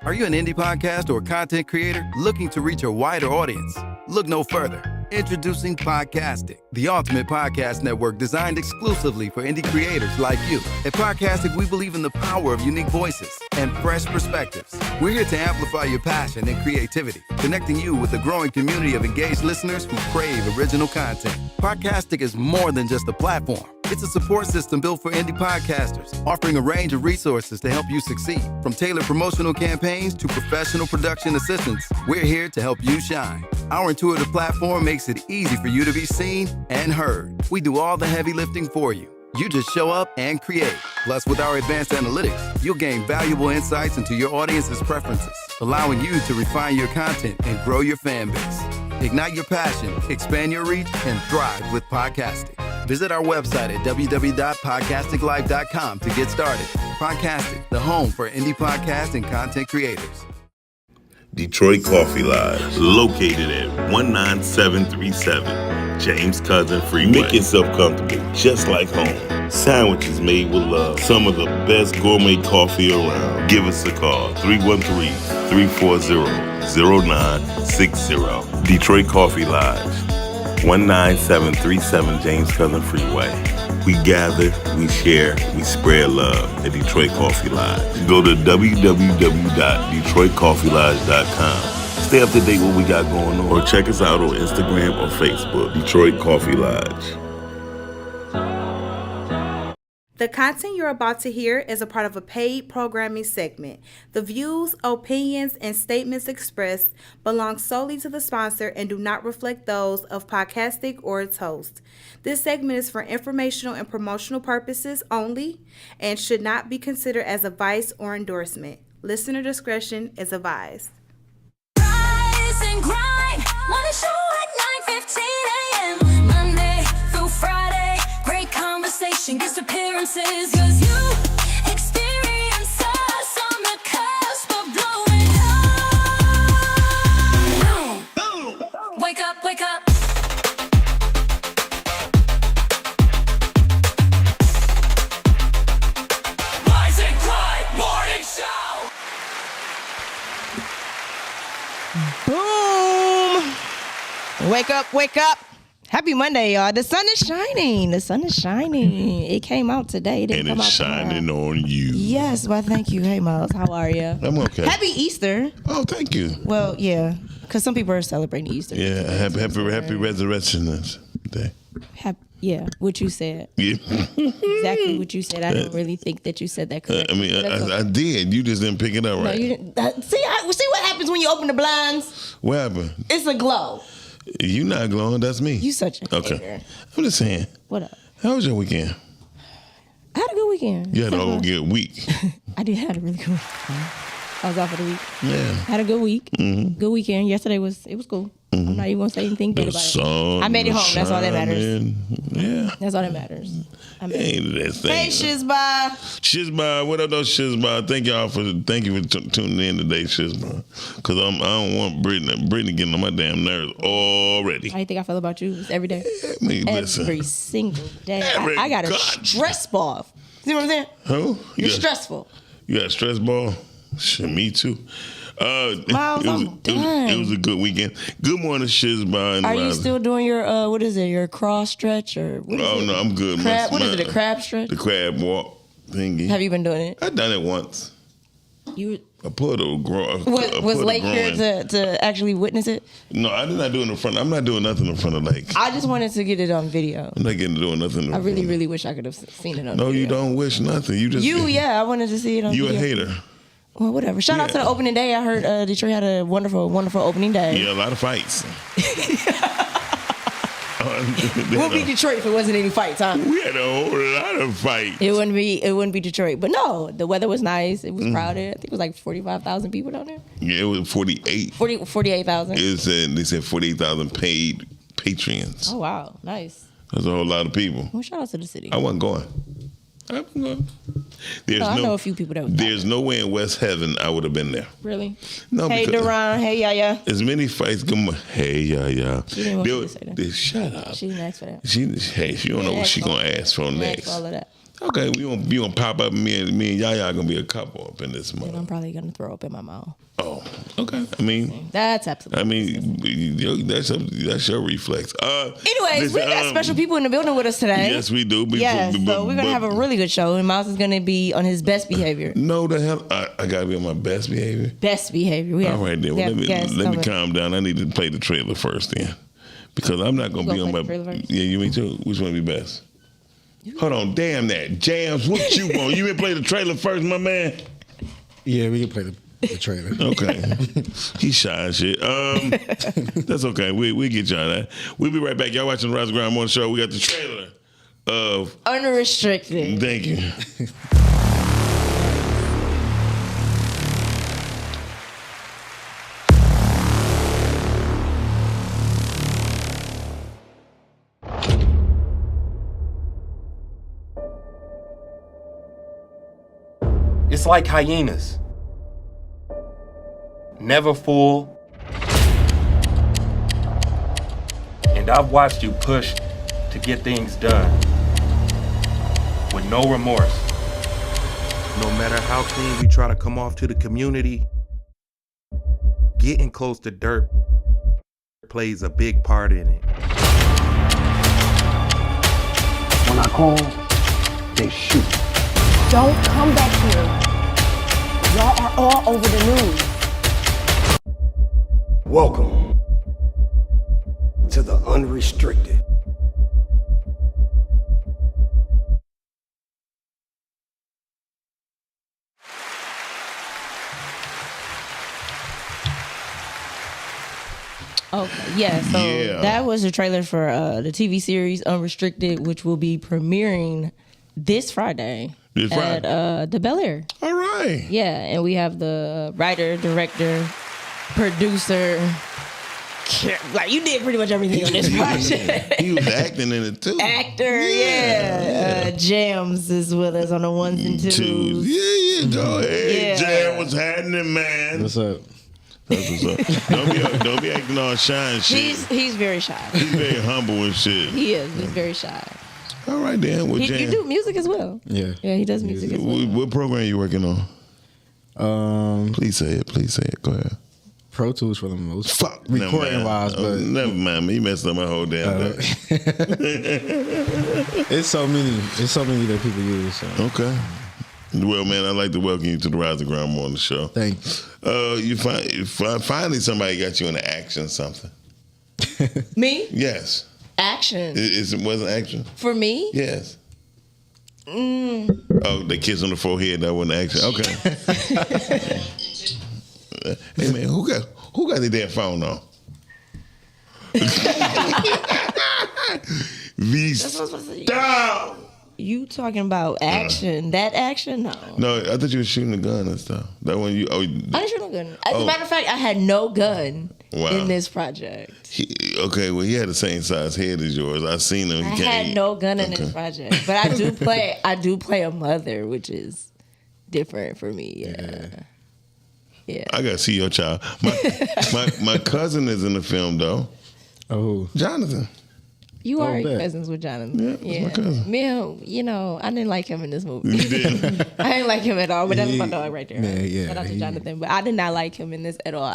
Are you an indie podcast or content creator looking to reach a wider audience? Look no further. Introducing Podcastic, the ultimate podcast network designed exclusively for indie creators like you. At Podcastic, we believe in the power of unique voices and fresh perspectives. We're here to amplify your passion and creativity, connecting you with a growing community of engaged listeners who crave original content. Podcastic is more than just a platform. It's a support system built for indie podcasters, offering a range of resources to help you succeed. From tailored promotional campaigns to professional production assistance, we're here to help you shine. Our intuitive platform makes it easy for you to be seen and heard. We do all the heavy lifting for you. You just show up and create. Plus, with our advanced analytics, you'll gain valuable insights into your audience's preferences, allowing you to refine your content and grow your fan base. Ignite your passion, expand your reach, and thrive with podcasting. Visit our website at www.podcasticlife.com to get started. Podcastic, the home for indie podcast and content creators. Detroit Coffee Lodge, located at 19737 James Cousin Freeway. Make yourself comfortable, just like home. Sandwiches made with love. Some of the best gourmet coffee around. Give us a call, 313-340-0960. Detroit Coffee Lodge, 19737 James Cousin Freeway. We gather, we share, we spread love at Detroit Coffee Lodge. Go to www.detroitcoffeelodge.com. Stay up to date what we got going on, or check us out on Instagram or Facebook, Detroit Coffee Lodge. The content you're about to hear is a part of a paid programming segment. The views, opinions, and statements expressed belong solely to the sponsor and do not reflect those of Podcastic or its host. This segment is for informational and promotional purposes only and should not be considered as advice or endorsement. Listener discretion is advised. Rise and grind, wanna show at 9:15 a.m. Monday through Friday, great conversation, guest appearances, cause you experience us on the cusp of blowing up. Boom. Wake up, wake up. Rise and grind, morning show. Boom! Wake up, wake up. Happy Monday, y'all. The sun is shining. The sun is shining. It came out today. It didn't And come it's out tomorrow. shining on you. Yes, well, thank you. Hey, Miles, how are you? I'm okay. Happy Easter. Oh, thank you. Well, yeah, because some people are celebrating Easter. Yeah, happy Resurrection Day. Yeah, what you said. Yeah. Exactly what you said. I don't really think that you said that correctly. I did. You just didn't pick it up No, right. you didn't. See what happens when you open the blinds? What happened? It's a glow. You not glowing. That's me. You such a Okay. hater. I'm just saying. What up? How was your weekend? I had a good weekend. You had a whole good week. I did have a really good weekend. I was off for the week. Yeah. Had a good week. Mm-hmm. Good weekend. Yesterday was cool. Mm-hmm. I'm not even gonna say anything good The about it. sun I made it home. That's all that matters. shining. Yeah. That's all that matters. I made it. Ain't that thing. Hey, Shizba. Shizba, what up, though, Shizba? Thank you for tuning in today, Shizba. Because I don't want Brittany getting on my damn nerves already. How do you think I feel about you? It's every day. I mean, listen. Every single day. Every I got a God- stress ball. See what I'm saying? Who? You're stressful. You got a stress ball? Shit, me too. Miles, it was a good weekend. Good morning, Shizba. Are you still doing your what is it? Your cross stretch or what is Oh, it? no, I'm good. Crab, what is it? A crab stretch? The crab walk thingy. Have you been doing it? I done it once. You I put a groin. was Lake here to actually witness it? No, I did not do it in front. I'm not doing nothing in front of Lake. I just wanted to get it on video. I'm not getting to doing nothing. I really, really wish I could have seen it on No, video. you don't wish nothing. You just Yeah, I wanted to see it on You video. a hater. Well, whatever. Shout out to the opening day. I heard Detroit had a wonderful, wonderful opening day. Yeah, a lot of fights. We'll be Detroit if it wasn't any fights, huh? We had a whole lot of fights. It wouldn't be Detroit. But no, the weather was nice. It was crowded. I think it was like 45,000 people down there. Yeah, it was 48,000. They said 48,000 paid patrons. Oh, wow. Nice. That's a whole lot of people. Well, shout out to the city. I wasn't going. There's I know a few people that would. There's no way in West Heaven I would have been there. Really? No. Hey, Duran. Hey, Yaya. As many fights. Come on. Hey, Yaya. She didn't want you to say that. Shut up. She didn't ask for that. She don't know what she gonna ask for next. All of that. Okay, we gonna pop up. Me and Yaya gonna be a couple up in this month. And I'm probably gonna throw up in my mouth. Oh, okay. I mean, that's absolutely. I mean, that's your reflex. Anyways, we got special people in the building with us today. Yes, we do. So we're gonna have a really good show, and Miles is gonna be on his best behavior. No, the hell, I gotta be on my best behavior. Best behavior. All right, then. Well, let me calm down. I need to play the trailer first, then, because I'm not gonna be on my. Yeah, you me too. Which one be best? Hold on, damn that. Jams, what you want? You been play the trailer first, my man? Yeah, we can play the trailer. Okay. He's shy as shit. That's okay. We get you on that. We'll be right back. Y'all watching the Rise of Ground Morning Show. We got the trailer of Unrestricted. Thank you. It's like hyenas. Never full. And I've watched you push to get things done with no remorse. No matter how clean we try to come off to the community, getting close to dirt plays a big part in it. When I call, they shoot. Don't come back here. Y'all are all over the news. Welcome to the unrestricted. Okay, yeah. So that was the trailer for the TV series Unrestricted, which will be premiering this Friday. At the Bel Air. All right. Yeah, and we have the writer, director, producer. Like, you did pretty much everything on this project. He was acting in it too. Actor, yeah. Jams is with us on the ones and twos. Yeah, go ahead. Jam, what's happening, man? What's up? That's what's up. Don't be acting all shy and shit. He's very shy. He's very humble and shit. He is. He's very shy. All right, then. You do music as well. Yeah. Yeah, he does music as well. What program are you working on? Please say it. Please say it. Go ahead. Pro Tools for the most. Fuck. Recording wise, but never mind me. You messed up my whole damn day. It's so many that people use. So. Okay. Well, man, I'd like to welcome you to the Rise of Ground Morning Show. Thank you. Finally somebody got you into action something. Me? Yes. Action. It wasn't action? For me? Yes. Oh, the kiss on the forehead, that wasn't action. Okay. Hey man, who got their damn phone on? Stop! You talking about action? That action? No. No, I thought you were shooting a gun and stuff. That one you. I didn't shoot no gun. As a matter of fact, I had no gun in this project. He had the same size head as yours. I seen him. I had no gun in this project, but I do play a mother, which is different for me. Yeah. I gotta see your child. My cousin is in the film though. Oh, Jonathan. You are cousins with Jonathan. Yeah, my cousin. Me and him, I didn't like him in this movie. You didn't? I didn't like him at all, but that's my dog right there. Yeah, Shout out to Jonathan, but I did not like him in this at all.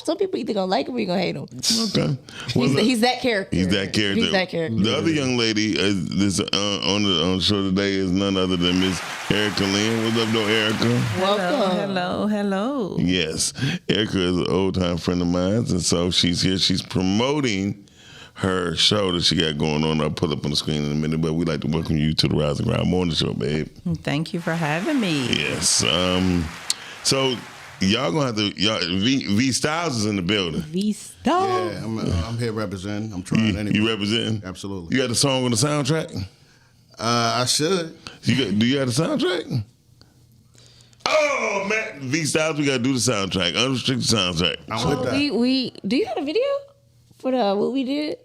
Some people either gonna like him or you gonna hate him. Okay. Well, he's that character. He's that character. The other young lady this on the show today is none other than Miss Erica Lynn. What's up, though, Erica? Welcome. Hello. Yes. Erica is an old-time friend of mine, and so she's here. She's promoting her show that she got going on. I'll put up on the screen in a minute, but we'd like to welcome you to the Rise and Ground Morning Show, babe. Thank you for having me. Yes. So y'all gonna have to. V Styles is in the building. V Styles. Yeah, I'm here representing. I'm trying anyway. You representing? Absolutely. You got the song on the soundtrack? I should. Do you have the soundtrack? Oh man, V Styles, we gotta do the soundtrack, unrestricted soundtrack. I'm with that. We do you have a video for what we did?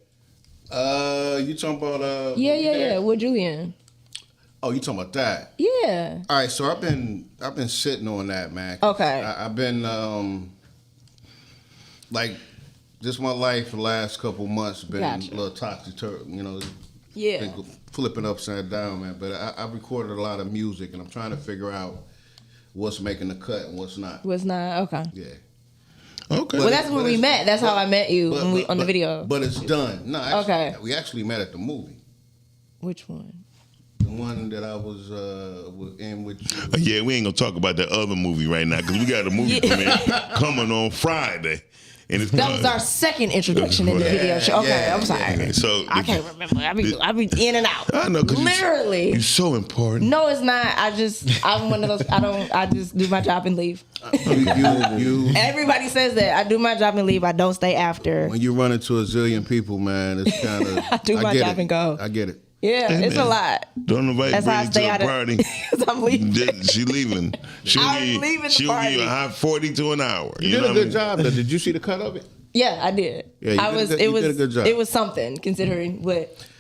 You talking about? Yeah, with Julian. Oh, you talking about that? Yeah. All right, so I've been sitting on that, man. Okay. I've been like just my life the last couple months been a little topsy-turvy, you know. Yeah. Been flipping upside down, man. But I recorded a lot of music, and I'm trying to figure out what's making the cut and what's not. What's not? Okay. Yeah. Okay. Well, that's when we met. That's how I met you on the video. But it's done. No, actually, we actually met at the movie. Which one? The one that I was in with you. Yeah, we ain't gonna talk about that other movie right now because we got a movie premiere coming on Friday. And it's that was our second introduction in the video show. Okay, I'm sorry. Yeah. So I can't remember. I be in and out. I know, 'cause literally. You're so important. No, it's not. I'm one of those. I just do my job and leave. Everybody says that. I do my job and leave. I don't stay after. When you run into a zillion people, man, it's kind of. I do my job and go. I get it. Yeah, hey, it's a lot. Don't invite Brittany to a party. I'm leaving. She leaving. I'm leaving the party. She'll give you a hot 40 to an hour. You did a good job, though. Did you see the cut of it? Yeah, I did. Yeah, you did a good job. It was something considering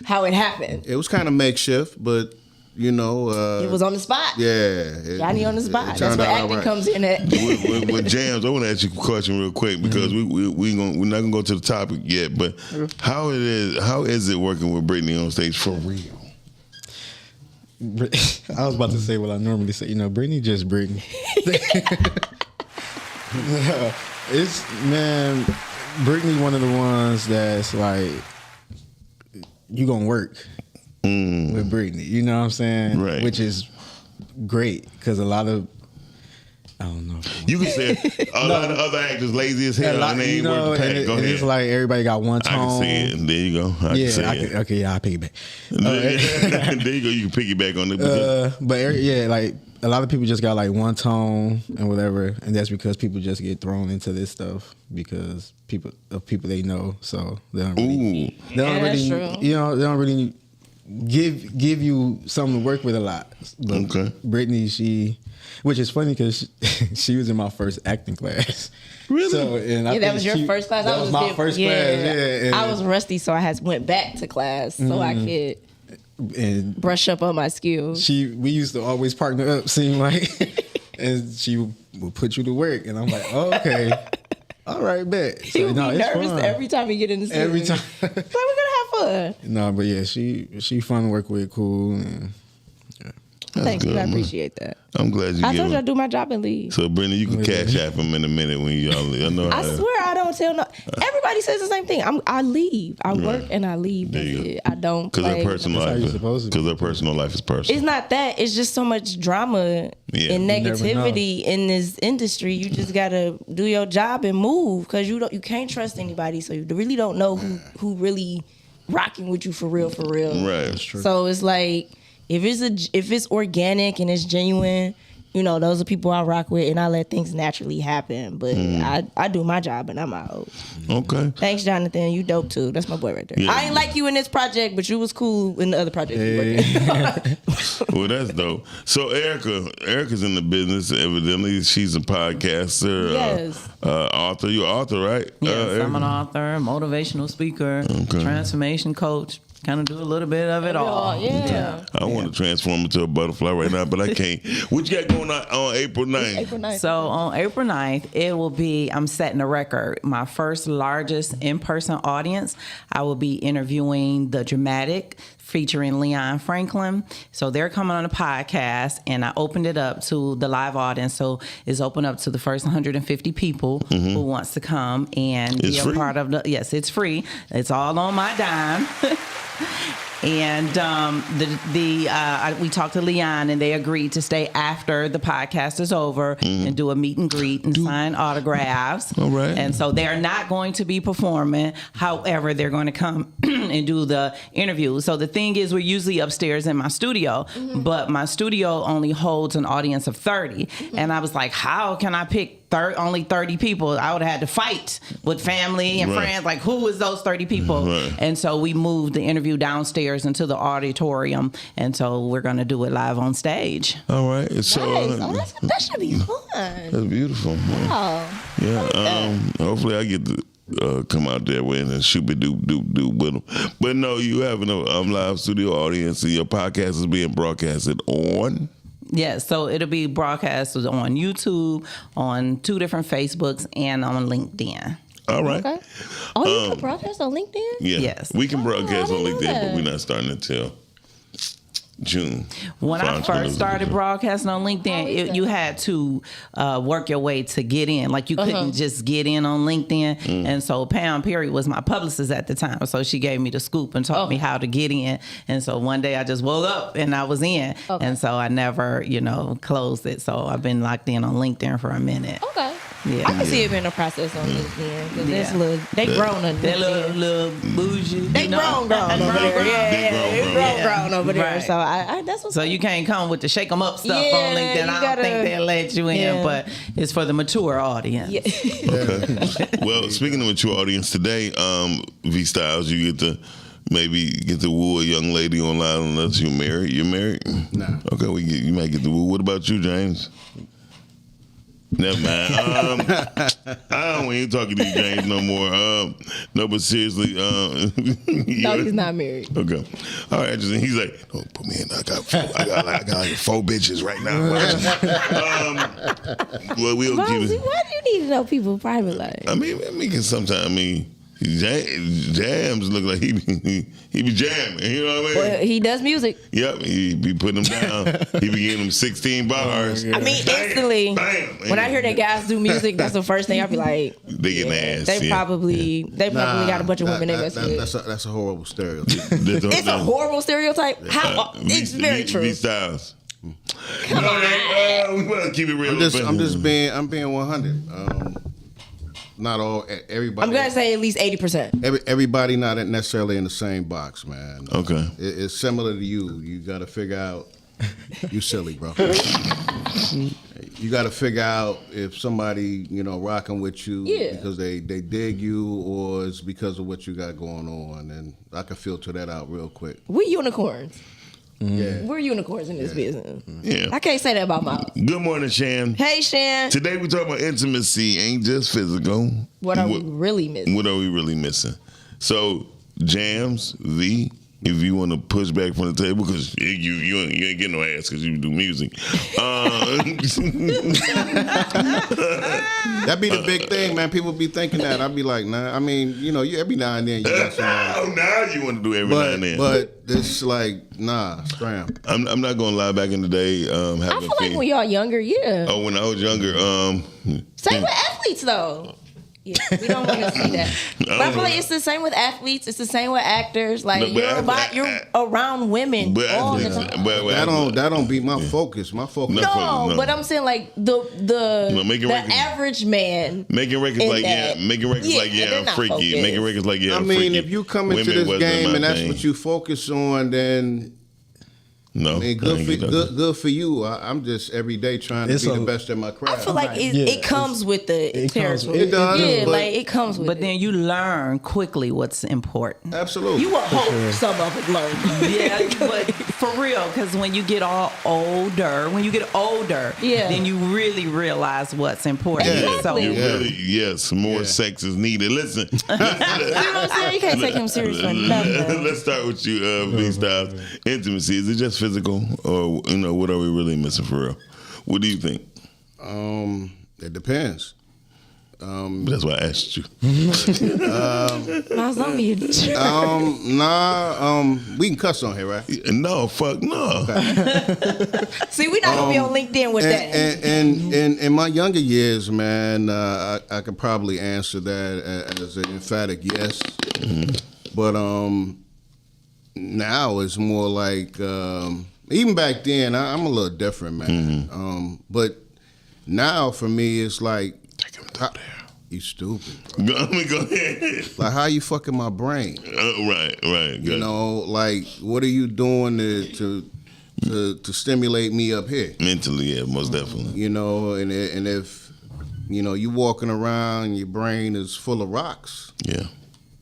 how it happened. It was kind of makeshift, but you know, it was on the spot. Yeah, Johnny on the spot. That's where acting comes in at. with Jams, I want to ask you a question real quick because we're not gonna go to the topic yet. But how is it working with Brittany on stage for real? I was about to say what I normally say. You know, Brittany just Brittany. Brittany one of the ones that's like, you gonna work with Brittany. You know what I'm saying? Right. Which is great because a lot of, I don't know. You can say a lot of other actors lazy as hell and they ain't worth the pack. Go ahead. It's like everybody got one tone. I can see it. There you go. I can see it. Okay, yeah, I'll piggyback. There you go. You can piggyback on it. But yeah, like a lot of people just got like one tone and whatever, and that's because people just get thrown into this stuff because people they know, so they don't really, that's true. You know, they don't really give you something to work with a lot. But okay. Brittany, which is funny because she was in my first acting class. Really? So, that was your first class. That was my first class. Yeah, I was rusty, so I went back to class so I could brush up on my skills. We used to always partner up, seem like, and she would put you to work, and I'm like, oh, okay, all right, bet. She would be nervous every time we get in the scene. Every time, like we're gonna have fun. No, but yeah, she fun to work with, cool. And, Thank you. I appreciate that. I'm glad you. I told you I do my job and leave. So, Brittany, you can cash app him in a minute when y'all leave. I swear I don't tell no. Everybody says the same thing. I leave. I work and I leave. That's it. I don't. Because their personal life is personal. It's not that. It's just so much drama and negativity in this industry. You just gotta do your job and move because you can't trust anybody. So you really don't know who really rocking with you for real. Right. That's true. So it's like. If it's organic and it's genuine, you know, those are people I rock with and I let things naturally happen. But I do my job and I'm out. Okay. Thanks, Jonathan. You dope too. That's my boy right there. Yeah. I ain't like you in this project, but you was cool in the other project. Well, that's dope. So Erica's in the business. Evidently, she's a podcaster. Yes. Author. You're an author, right? Yes, I'm an author, motivational speaker, transformation coach. Kind of do a little bit of it all. Yeah. I want to transform into a butterfly right now, but I can't. What you got going on April 9th? So on April 9th, it will be, I'm setting a record, my first largest in-person audience. I will be interviewing The Dramatic, featuring Leon Franklin. So they're coming on a podcast, and I opened it up to the live audience. So it's open up to the first 150 people who wants to come and be a part of the. Yes, it's free. It's all on my dime. And we talked to Leon, and they agreed to stay after the podcast is over and do a meet and greet and sign autographs. All right. And so they're not going to be performing. However, they're going to come and do the interview. So the thing is, we're usually upstairs in my studio, but my studio only holds an audience of 30. And I was like, how can I pick only 30 people? I would have had to fight with family and friends. Like, who is those 30 people? Right. And so we moved the interview downstairs into the auditorium. And so we're going to do it live on stage. All right. So that should be fun. That's beautiful. Man. Wow. Yeah. Hopefully I get to come out there with and shoot doop doop doop with them. But no, you have a live studio audience, and your podcast is being broadcasted on. Yes, so it'll be broadcasted on YouTube, on 2 different Facebooks, and on LinkedIn. All right. Okay. Oh, you can broadcast on LinkedIn? Yeah. Yes. We can broadcast on LinkedIn, that. but we're not starting until June. When I first started broadcasting on LinkedIn, you had to work your way to get in. Like you couldn't just get in on LinkedIn. And so Pam Perry was my publicist at the time. So she gave me the scoop and taught me how to get in. And so one day I just woke up and I was in. Okay. And so I never, closed it. So I've been locked in on LinkedIn for a minute. Okay. Yeah. I can see it being a process on LinkedIn. Because they grown on They're LinkedIn. little bougie. They grown over there. They grown over there. Right. So that's what's So you can't come with the shake 'em up stuff on LinkedIn. I don't think they'll let you in, but it's for the mature audience. Yeah. Okay. Well, speaking of mature audience today, V Styles, you get to maybe get to woo a young lady online unless you're married. You're married? Nah. Okay, you might get to woo. What about you, James? Never mind. I don't ain't talking to you, James, no more. No, but seriously, No, he's not married. Okay. All right. He's like, don't put me in. I got like 4 bitches right now. Well, we'll keep it. Why do you need to know people's private life? I mean, Jams look like he be jamming. You know what I mean? Well, he does music. Yep, he be putting them down. He be getting them 16 bars. I mean, instantly, when I hear that guys do music, that's the first thing I be like, they getting ass. They probably got a bunch of women they mess with. That's a horrible stereotype. It's a horrible stereotype. How? It's very true. V Styles. Come on. We want to keep it real. I'm being 100. Not all, everybody. I'm gonna say at least 80%. Everybody not necessarily in the same box, man. Okay. It's similar to you. You got to figure out. You silly, bro. You got to figure out if somebody rocking with you because they dig you, or it's because of what you got going on, and I can filter that out real quick. We unicorns. Yeah. We're unicorns in this business. Yeah. I can't say that about Miles. Good morning, Shan. Hey, Shan. Today we talking about intimacy, ain't just physical. What are we really missing? What are we really missing? So, Jams, V, if you want to push back from the table, because you ain't getting no ass because you do music. That be the big thing, man. People be thinking that. I be like, nah. I mean, you every now and then you got somebody. Now you want to do every now and then. But it's like, nah, scram. I'm not going to lie. Back in the day, I feel like when y'all younger, yeah. Oh, when I was younger. Same with athletes, though. Yeah, we don't want to see that. But I feel like it's the same with athletes. It's the same with actors. Like you're around women all the time. That don't be my focus. My focus. No, but I'm saying like the average man making records like I'm freaky. Focused. Making records like I'm freaky. I mean, if you come into this game and that's what you focus on, then. No, I mean, good for you. I'm just every day trying to be the best at my craft. I feel like it comes with the territory. It does. Yeah, like it comes with. But then you learn quickly what's important. Absolutely. You would hope some of it learn. Yeah, but for real, because when you get older, then you really realize what's important. Exactly. More sex is needed. Listen. You know what I'm saying? You can't take him serious for nothing. Let's start with you, V Styles. Intimacy, is it just physical, or what are we really missing for real? What do you think? It depends. That's why I asked you. We can cuss on here, right? No, fuck no. Okay. See, we're not gonna be on LinkedIn with that. And in my younger years, man, I could probably answer that as an emphatic yes. Mm-hmm. But now it's more like even back then I'm a little different, man. Mm-hmm. But now for me it's like, take him down there. You stupid, bro. Go ahead. Like, how you fucking my brain? Right. Good. You know, like, what are you doing to stimulate me up here? Mentally, yeah, most definitely. You know, and if you walking around and your brain is full of rocks. Yeah.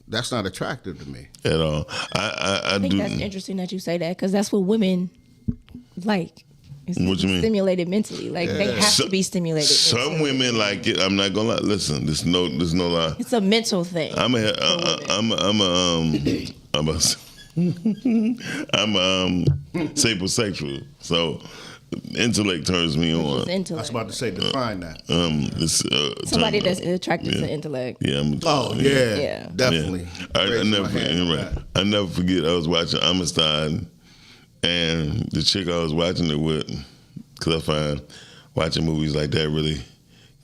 That's not attractive to me at all. I think that's interesting that you say that, because that's what women like. What you mean? Stimulated mentally. Like they have to be stimulated. Some women like it. I'm not gonna lie. Listen, there's no lie. It's a mental thing. I'm a sapiosexual. So intellect turns me on. I was about to say, define that. Somebody that's attracted to intellect. Yeah. Definitely. Yeah. I never forget. I was watching Amistad, and the chick I was watching it with, because I find watching movies like that really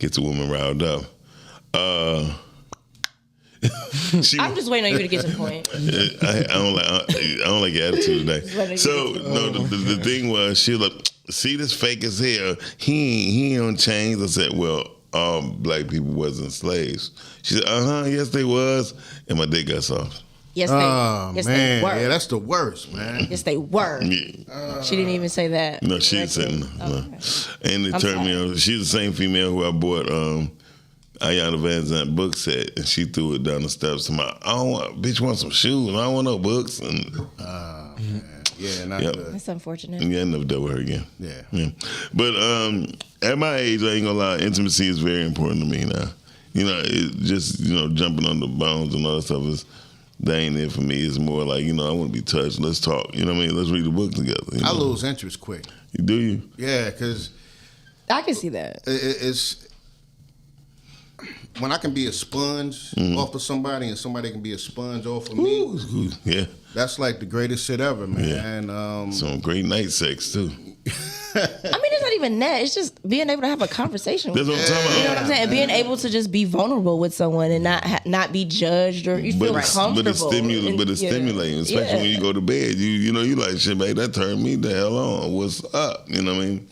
gets a woman riled up. I'm just waiting on you to get to the point. I don't like your attitude today. So no, the thing was, she was like, see this fake as hell. He ain't on chains. I said, well, all black people wasn't slaves. She said, yes they was, and my dick got soft. Yes, they were. Yeah, that's the worst, man. Yes, they were. Yeah. She didn't even say that. No, she didn't say no. And it turned me on. She's the same female who I bought Ayanna Van Zandt book set, and she threw it down the steps to my, bitch want some shoes, and I don't want no books. And yeah, not good. That's unfortunate. Yeah, I never dealt with her again. Yeah. But at my age, I ain't gonna lie, intimacy is very important to me now. Jumping on the bones and all that stuff that ain't it for me. It's more like, I want to be touched. Let's talk. You know what I mean? Let's read the book together. I lose interest quick. Do you? Yeah, because I can see that. It's when I can be a sponge off of somebody and somebody can be a sponge off of me. Yeah. That's like the greatest shit ever, man. Yeah. And some great night sex too. I mean, it's not even that. It's just being able to have a conversation. That's what I'm talking about. You know what I'm saying? Being able to just be vulnerable with someone and not be judged or you feel comfortable. But it's stimulating, especially when you go to bed. You like, shit, babe, that turned me the hell on. What's up? You know what I mean?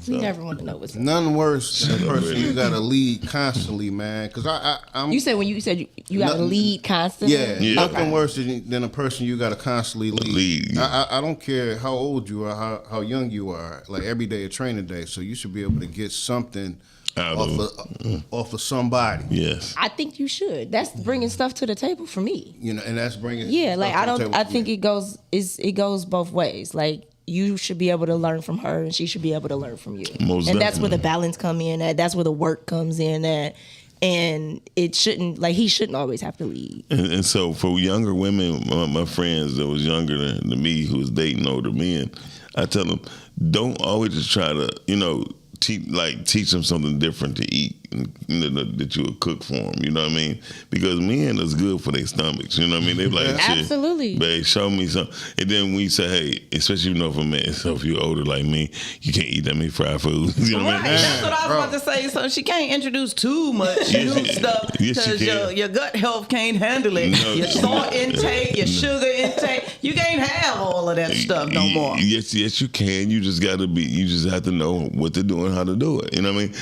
You never want to know what's up. Nothing worse than a person you got to lead constantly, man. Because I'm. You said when you said you got to lead constantly? Yeah. Nothing worse than a person you got to constantly lead. I don't care how old you are, how young you are. Like every day a training day. So you should be able to get something off of somebody. Yes. I think you should. That's bringing stuff to the table for me. And that's bringing. Yeah, like I think it goes both ways. Like, you should be able to learn from her and she should be able to learn from you. And that's where the balance come in at. That's where the work comes in at. And it shouldn't, like, he shouldn't always have to lead. And so for younger women, my friends that was younger than me who was dating older men, I tell them, don't always just try to, teach them something different to eat, that you would cook for them. You know what I mean? Because men is good for their stomachs. You know what I mean? They like, shit, absolutely. Babe, show me something. And then when you say, hey, especially for a man, so if you're older like me, you can't eat that many fried foods. You know what I mean? That's what I was about to say. So she can't introduce too much new stuff because your gut health can't handle it. No. Your salt intake, your sugar intake, you can't have all of that stuff no more. Yes, you can. You just have to know what to do and how to do it. You know what I mean?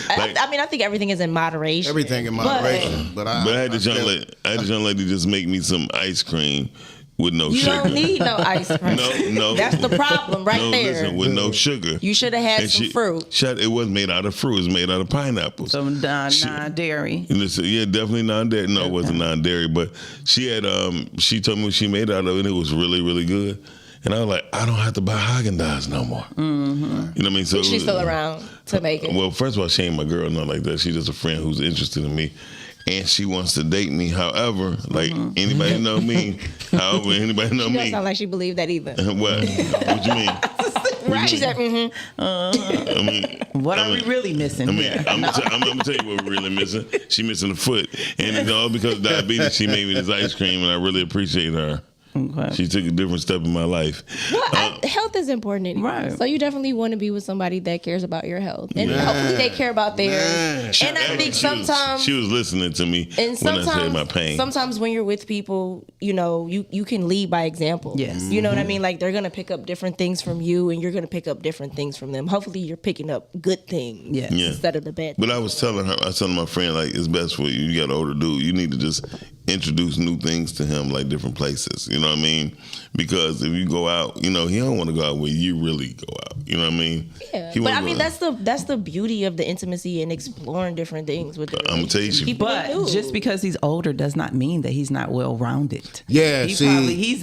I think everything is in moderation. Everything in moderation. But I had this young lady just make me some ice cream with no sugar. You don't need no ice cream. No. That's the problem there. Listen, with no sugar. You should have had some fruit. It wasn't made out of fruit. It was made out of pineapples. So non-dairy. Listen, yeah, definitely non-dairy. No, it wasn't non-dairy. But she had, she told me what she made it out of, and it was really, really good. And I was like, I don't have to buy Haagen-Dazs no more. Mm-hmm. You know what I mean? So she's still around to make it. Well, first of all, she ain't my girl, not like that. She's just a friend who's interested in me. And she wants to date me. However, like anybody know me. She don't sound like she believed that either. What? What you mean? Right. She said, what are we really missing here? I'm gonna tell you what we're really missing. She missing a foot. And it's all because of diabetes. She made me this ice cream, and I really appreciate her. Okay. She took a different step in my life. Well, health is important anyway. Right. So you definitely want to be with somebody that cares about your health. And hopefully they care about theirs. And I think sometimes she was listening to me when I said my pain. Sometimes when you're with people, you can lead by example. Yes. You know what I mean? Like, they're going to pick up different things from you and you're going to pick up different things from them. Hopefully you're picking up good things instead of the bad things. But I was telling my friend, like, it's best for you. You got an older dude. You need to just introduce new things to him, like different places. You know what I mean? Because if you go out, you know, he don't want to go out where you really go out. You know what I mean? Yeah, but I mean that's the beauty of the intimacy and exploring different things with. I'm gonna tell you, but just because he's older does not mean that he's not well rounded. Yeah, he's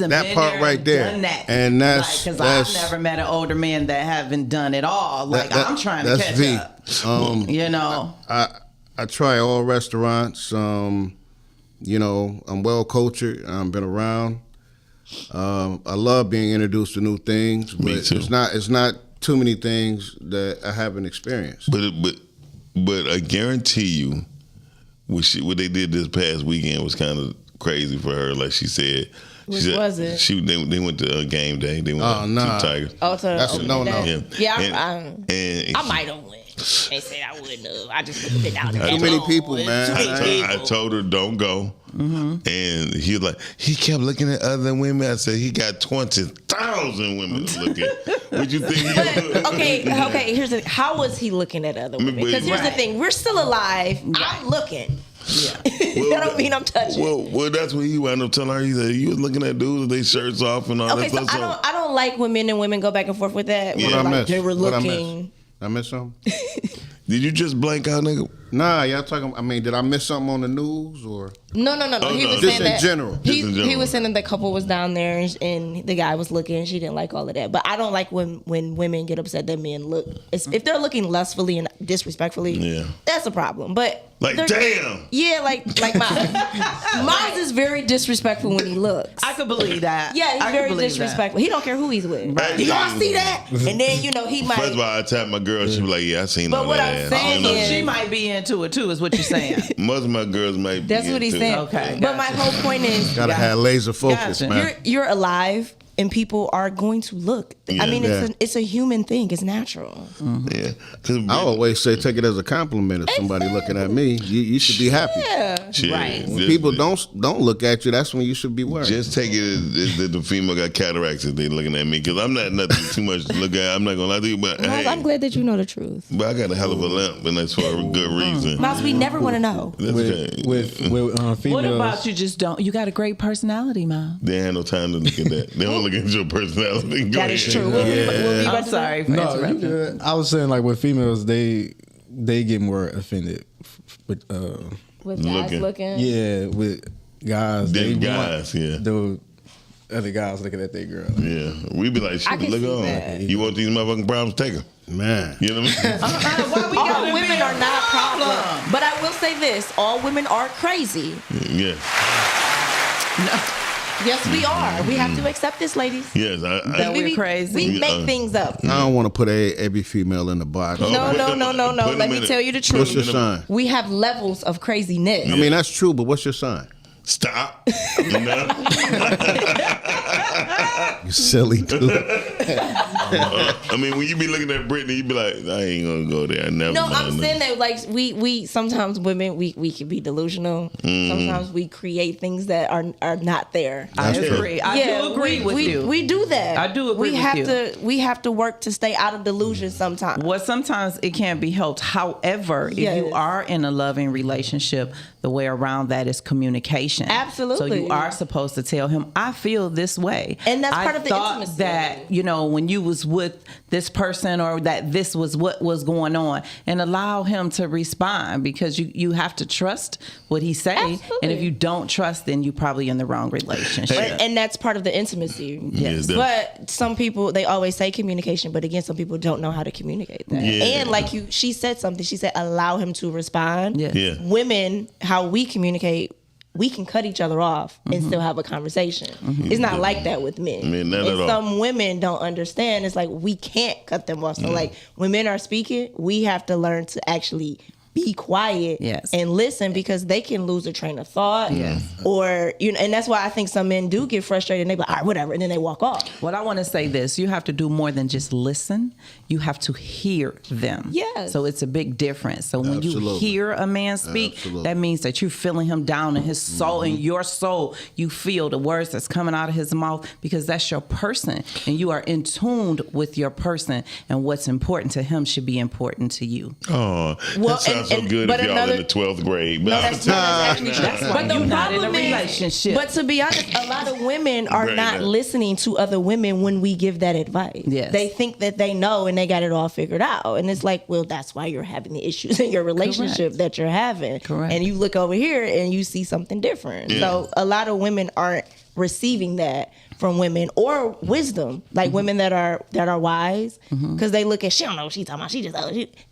a that part right there, done that. And that's because I've never met an older man that haven't done it all. Like I'm trying to catch up. You know, I try all restaurants. You know, I'm well cultured. I've been around. I love being introduced to new things, but it's not too many things that I haven't experienced. But I guarantee you, what they did this past weekend was kind of crazy for her. Like she said, was it? They went to a game day. They went to Tigers. That's a no. Yeah, I might have went. They said I wouldn't have. I just put it out there. Too many people, man. I told her don't go, and he was like, he kept looking at other women. I said he got 20,000 women to look at. What you think? Okay. Here's the. How was he looking at other women? Because here's the thing: we're still alive. I'm looking. Yeah. That don't mean I'm touching. Well, that's what he wound up telling her. He said he was looking at dudes with their shirts off and all that stuff. So I don't like when men and women go back and forth with that. Yeah. They were looking. I missed something? Did you just blank out, nigga? Nah, y'all talking. I mean, did I miss something on the news or? No. He was saying in general. He was saying that the couple was down there and the guy was looking. She didn't like all of that. But I don't like when women get upset that men look. If they're looking lustfully and disrespectfully, that's a problem. But damn. Yeah, like Miles. Miles is very disrespectful when he looks. I could believe that. Yeah, he's very disrespectful. He don't care who he's with. Right. You gonna see that? And then he might. First of all, I tapped my girl. She was like, "Yeah, I seen but all what that." I'm saying is, she might be into it too. Is what you're saying? Most of my girls might. That's what he's saying. Okay, but my whole point is, gotta have laser focus, man. You're alive. And people are going to look. I mean, it's a human thing. It's natural. Yeah. I always say take it as a compliment. If somebody looking at me, you should be happy. Yeah. Right. When people don't look at you, that's when you should be worried. Just take it as that the female got cataracts if they looking at me, because I'm not nothing too much to look at. I'm not gonna lie to you, but Miles, I'm glad that you know the truth. But I got a hell of a lamp, and that's for a good reason. Miles, we never want to know. With females. What about you just don't? You got a great personality, Miles. They ain't no time to look at that. They don't look at your personality. That is true. I'm sorry for interrupting. I was saying, like, with females, they get more offended with guys looking. Yeah, with guys. The other guys looking at their girl. Yeah, we be like, shit, look on. That. You want these motherfucking problems? Take them. Man. You know what I mean? All women are not a problem. But I will say this: all women are crazy. Yeah. No. Yes, we are. We have to accept this, ladies. Yes, we're crazy. We make things up. I don't want to put every female in the box. No. Let me tell you the truth. What's your sign? We have levels of craziness. I mean, that's true, but what's your sign? Stop. You know? You silly dude. I mean, when you be looking at Brittany, you be like, I ain't gonna go there. I'm saying that, like, we sometimes women we can be delusional. Sometimes we create things that are not there. I agree. I do agree with you. We do that. I do agree with you. We have to work to stay out of delusion sometimes. Well, sometimes it can't be helped. However, if you are in a loving relationship, the way around that is communication. Absolutely. So you are supposed to tell him, I feel this way. And that's part of the intimacy. intimacy. That, when you was with this person, or that this was what was going on, and allow him to respond, because you have to trust what he say. Absolutely. And if you don't trust, then you're probably in the wrong relationship. And that's part of the intimacy. Yes. But some people, they always say communication, but again, some people don't know how to communicate that. Yeah. And like she said something. She said, allow him to respond. Yeah. Women, how we communicate, we can cut each other off and still have a conversation. It's not like that with men. Not at all. Some women don't understand. It's like we can't cut them off. So like when men are speaking, we have to learn to actually be quiet and listen, because they can lose a train of thought. Or and that's why I think some men do get frustrated and they be like, all right, whatever, and then they walk off. Well, I want to say this: you have to do more than just listen. You have to hear them. Yes. So it's a big difference. So when you hear a man speak, that means that you're feeling him down in his soul, in your soul. You feel the words that's coming out of his mouth, because that's your person, and you are in tune with your person, and what's important to him should be important to you. Oh, Well, that sounds sound so good if y'all in the 12th grade. No, that's actually true. That's why But the you're not in a problem is, relationship. but to be honest, a lot of women are not listening to other women when we give that advice. Yes. They think that they know and they got it all figured out. And it's like, well, that's why you're having the issues in your relationship that you're having. Correct. And you look over here and you see something different. Yeah. So a lot of women aren't receiving that from women or wisdom, like women that are wise, because they look at, she don't know what she's talking about, she just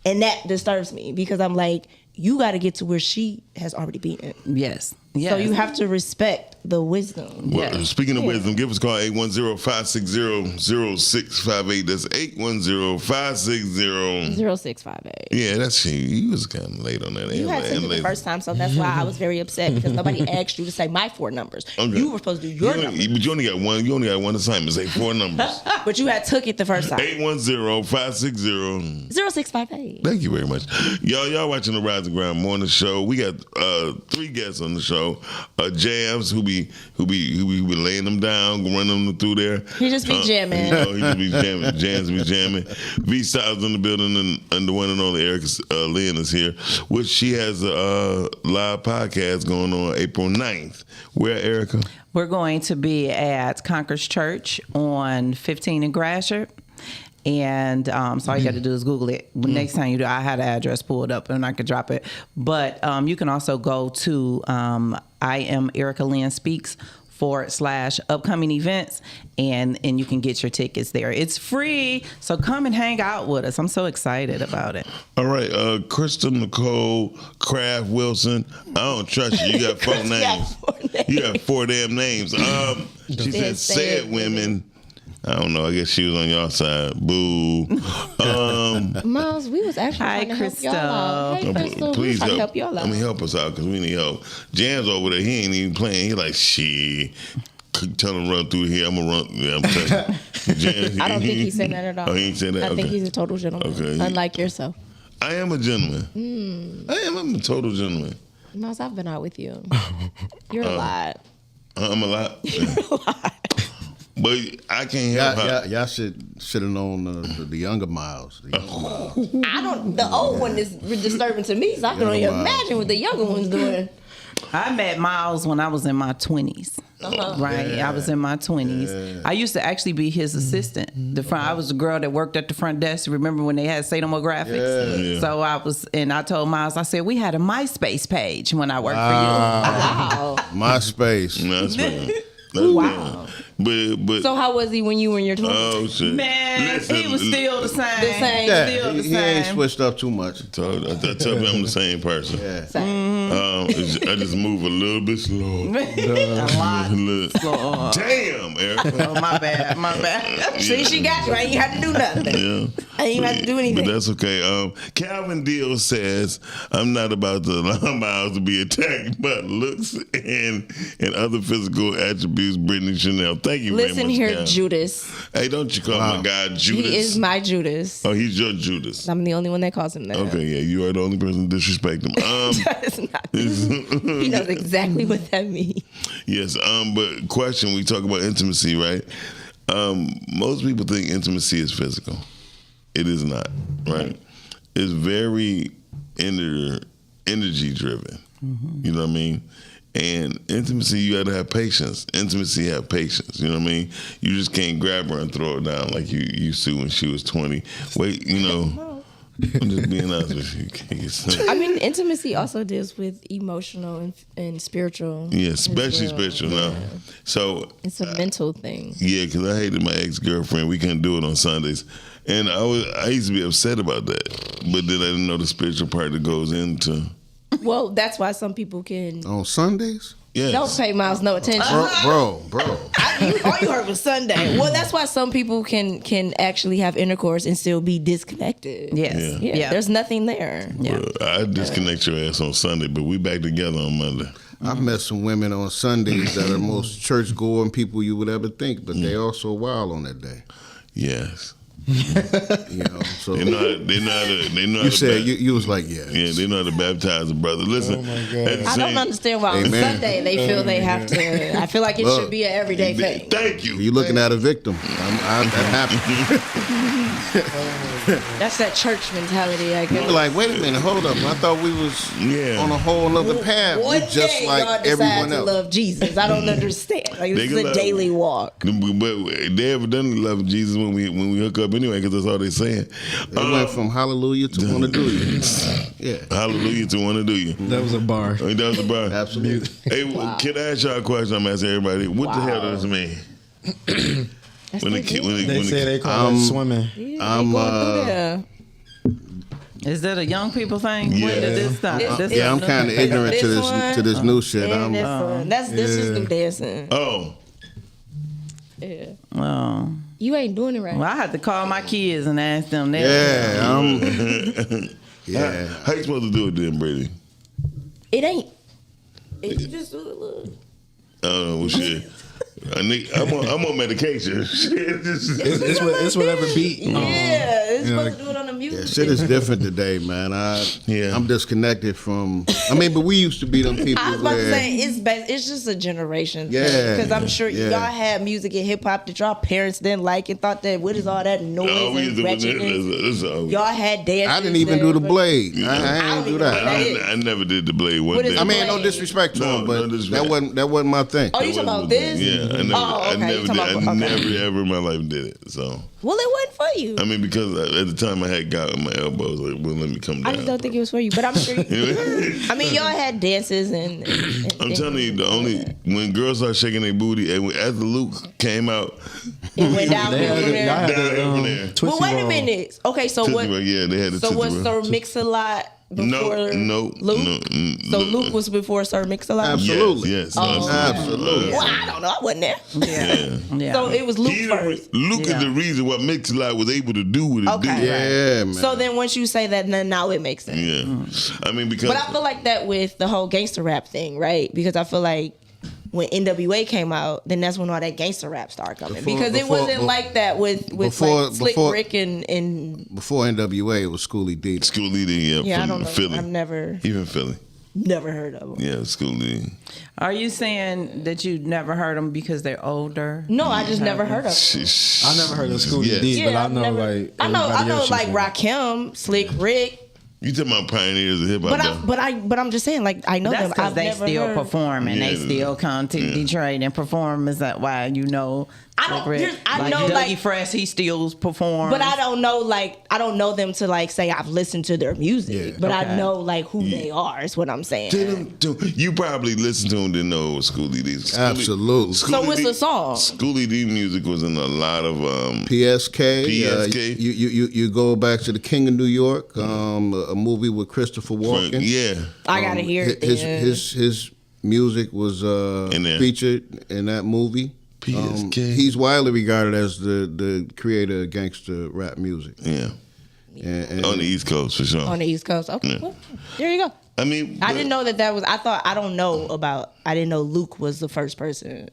and that disturbs me because I'm like, you got to get to where she has already been. Yes. So you have to respect the wisdom. Well, speaking of wisdom, give us a call 810-560-0658. That's 810-560-0658. Yeah, that's you was kind of late on that. You had to the first time, so that's why I was very upset because nobody asked you to say my 4 numbers. Okay. You were supposed to do your numbers. But you only got one. You only got one assignment. Say 4 numbers. But you had took it the first time. 810-560-0658. Thank you very much, y'all watching the Rise and Grind Morning Show. We got 3 guests on the show. Jams who be laying them down, running them through there. He just be jamming. He just be jamming. Jams be jamming. V Styles in the building, and the one and only Erica Lynn is here, which she has a live podcast going on April 9th. Where, Erica? We're going to be at Conquer's Church on 15 in Gratiot. And so all you got to do is Google it. Next time you do, I had the address pulled up and I could drop it. But you can also go to I am Erica Lynn Speaks /upcoming events and you can get your tickets there. It's free, so come and hang out with us. I'm so excited about it. All right, Crystal Nicole Kraft Wilson. I don't trust you. You got 4 names. You got 4 damn names. She said said women. I don't know. I guess she was on your side. Boo. Miles, we was actually trying to help y'all out. Hey, Crystal, please help y'all out. I mean, help us out because we need help. Jan's over there. He ain't even playing. He like, shit. Tell him run through here. I'm going to run. Yeah, I'm telling you. Jan, I don't think he said that at all. Oh, he ain't said that? I think he's a total gentleman. Okay. Unlike yourself. I am a gentleman. I'm a total gentleman. Miles, I've been out with you. You're a lot. I'm a lot? You're a lot. But I can't help y'all should have known the younger Miles. I don't. The old one is disturbing to me, so I can only imagine what the younger one's doing. I met Miles when I was in my 20s. Right, yeah. I was in my 20s. Yeah. I used to actually be his assistant. I was the girl that worked at the front desk. Remember when they had Say No More Graphics? Yeah. So I told Miles, I said, we had a MySpace page when I worked for you. Wow. MySpace. Wow. But so how was he when you were in your 20s? Oh shit, man, he was still the same. Yeah, he ain't switched up too much. I tell me I'm the same person. Yeah. I just move a little bit slow. A lot slow. Damn, Erica. Oh, my bad. See, she got you. I ain't had to do nothing. Yeah. I ain't had to do anything. But that's okay. Calvin Deal says, I'm not about to allow Miles to be attacked, but looks and other physical attributes, Brittany Chanel. Thank you very much. Listen here, Calvin. Judas. Hey, don't you call my guy Judas. He is my Judas. Oh, he's your Judas. I'm the only one that calls him that. Okay, yeah, you are the only person to disrespect him. That is not he knows exactly what that means. Yes, but question, we talk about intimacy, right? Most people think intimacy is physical. It is not, right? It's very energy driven. Mm-hmm. You know what I mean? And intimacy, you got to have patience. Intimacy, have patience. You know what I mean? You just can't grab her and throw her down like you used to when she was 20. Wait, you know. I'm just being honest with you. I mean, intimacy also deals with emotional and spiritual. Yeah, especially spiritual now. So it's a mental thing. Yeah, because I hated my ex-girlfriend. We couldn't do it on Sundays, and I used to be upset about that. But then I didn't know the spiritual part that goes into. Well, that's why some people can on Sundays. Yes. Don't pay Miles no attention, bro. All you heard was Sunday. Well, that's why some people can actually have intercourse and still be disconnected. Yes, yeah. There's nothing there. Yeah, I disconnect your ass on Sunday, but we back together on Monday. I've met some women on Sundays that are most church-going people you would ever think, but they also wild on that day. Yes. You know, so they know you said you was like, yeah, they know how to baptize a brother. Listen, I don't understand why on Sunday they feel they have to. I feel like it should be an everyday thing. Thank you. You looking at a victim? That happened. That's that church mentality, I guess. You're like, wait a minute, hold up. I thought we was on a whole other path. One We're just day like y'all decide everyone to else. love Jesus. I don't understand. Like, this is a daily walk. But they evidently love Jesus when we hook up anyway, because that's all they're saying. They went from hallelujah to wanna do you. Yeah. Hallelujah to wanna do you. That was a bar. That was a bar. Absolutely. Hey, can I ask y'all a question? I'm asking everybody. What the hell does it mean? They say they call it swimming. Is that a young people thing? Yeah. When did this start? I'm kind of ignorant to this new shit. This is them dancing. Oh. Yeah. Well, you ain't doing it right. Well, I had to call my kids and ask them. Yeah, yeah. How you supposed to do it then, Brittany? It ain't. It just do it. Look. Oh, well, shit. I'm on medication. It's whatever beat. It's supposed to do it on the music. Yeah, shit is different today, man. I'm disconnected from. But we used to be them people. I was about to say it's just a generation thing. Yeah, Because I'm sure y'all had music and hip hop that y'all parents didn't like and thought that what is all that noise and wretchedness. Y'all had dances. I didn't even do the blade. I didn't do that. I never did the blade one day. No disrespect to him, but that wasn't my thing. Oh, you talking about this? Yeah, I never ever in my life did it. So. Well, it wasn't for you. Because at the time I had got my elbows, like, well, let me come down. I just don't think it was for you, but I'm sure. Y'all had dances and I'm telling you, when girls start shaking their booty, and after Luke came out, it went down from there. Well, wait a minute. Okay, so what? Yeah, they had the. So was Sir Mix-a-Lot before Luke? So Luke was before Sir Mix-a-Lot? Absolutely. Yes. Absolutely. Well, I don't know. I wasn't there. Yeah. So it was Luke first. Luke is the reason why Mix-a-Lot was able to do what it did. Yeah, man. So then once you say that, now it makes sense. Yeah. Because. But I feel like that with the whole gangster rap thing, right? Because I feel like when NWA came out, then that's when all that gangster rap started coming. Because it wasn't like that with Slick Rick and before NWA, it was Schoolie D. Schoolie D, yeah, I don't know. Philly. I've never Philly. Never heard of them. Yeah, Schoolie D. Are you saying that you never heard them because they're older? No, I just never heard of them. I never heard of Schoolie D, but I know I know like Rakim, Slick Rick. You talking about pioneers of hip hop? But I'm just saying, like, I know that's them. I've they never still heard. perform and they still come to Detroit and perform. Is that why you know? I know Dougie like Fresh, he still performs. But I don't know them to like say I've listened to their music. But I know like who they are. Is what I'm saying. You probably listened to them, didn't know it was Schoolie D. Absolutely. So what's the song? Schoolie D music was in a lot of PSK. PSK. You go back to The King of New York, a movie with Christopher Walken. Yeah, I gotta hear it. His music was featured in that movie. PSK. He's widely regarded as the creator of gangster rap music. Yeah. And on the East Coast, for sure. On the East Coast. Okay. Yeah. Well, there you go. I didn't know that was. I didn't know Luke was the first person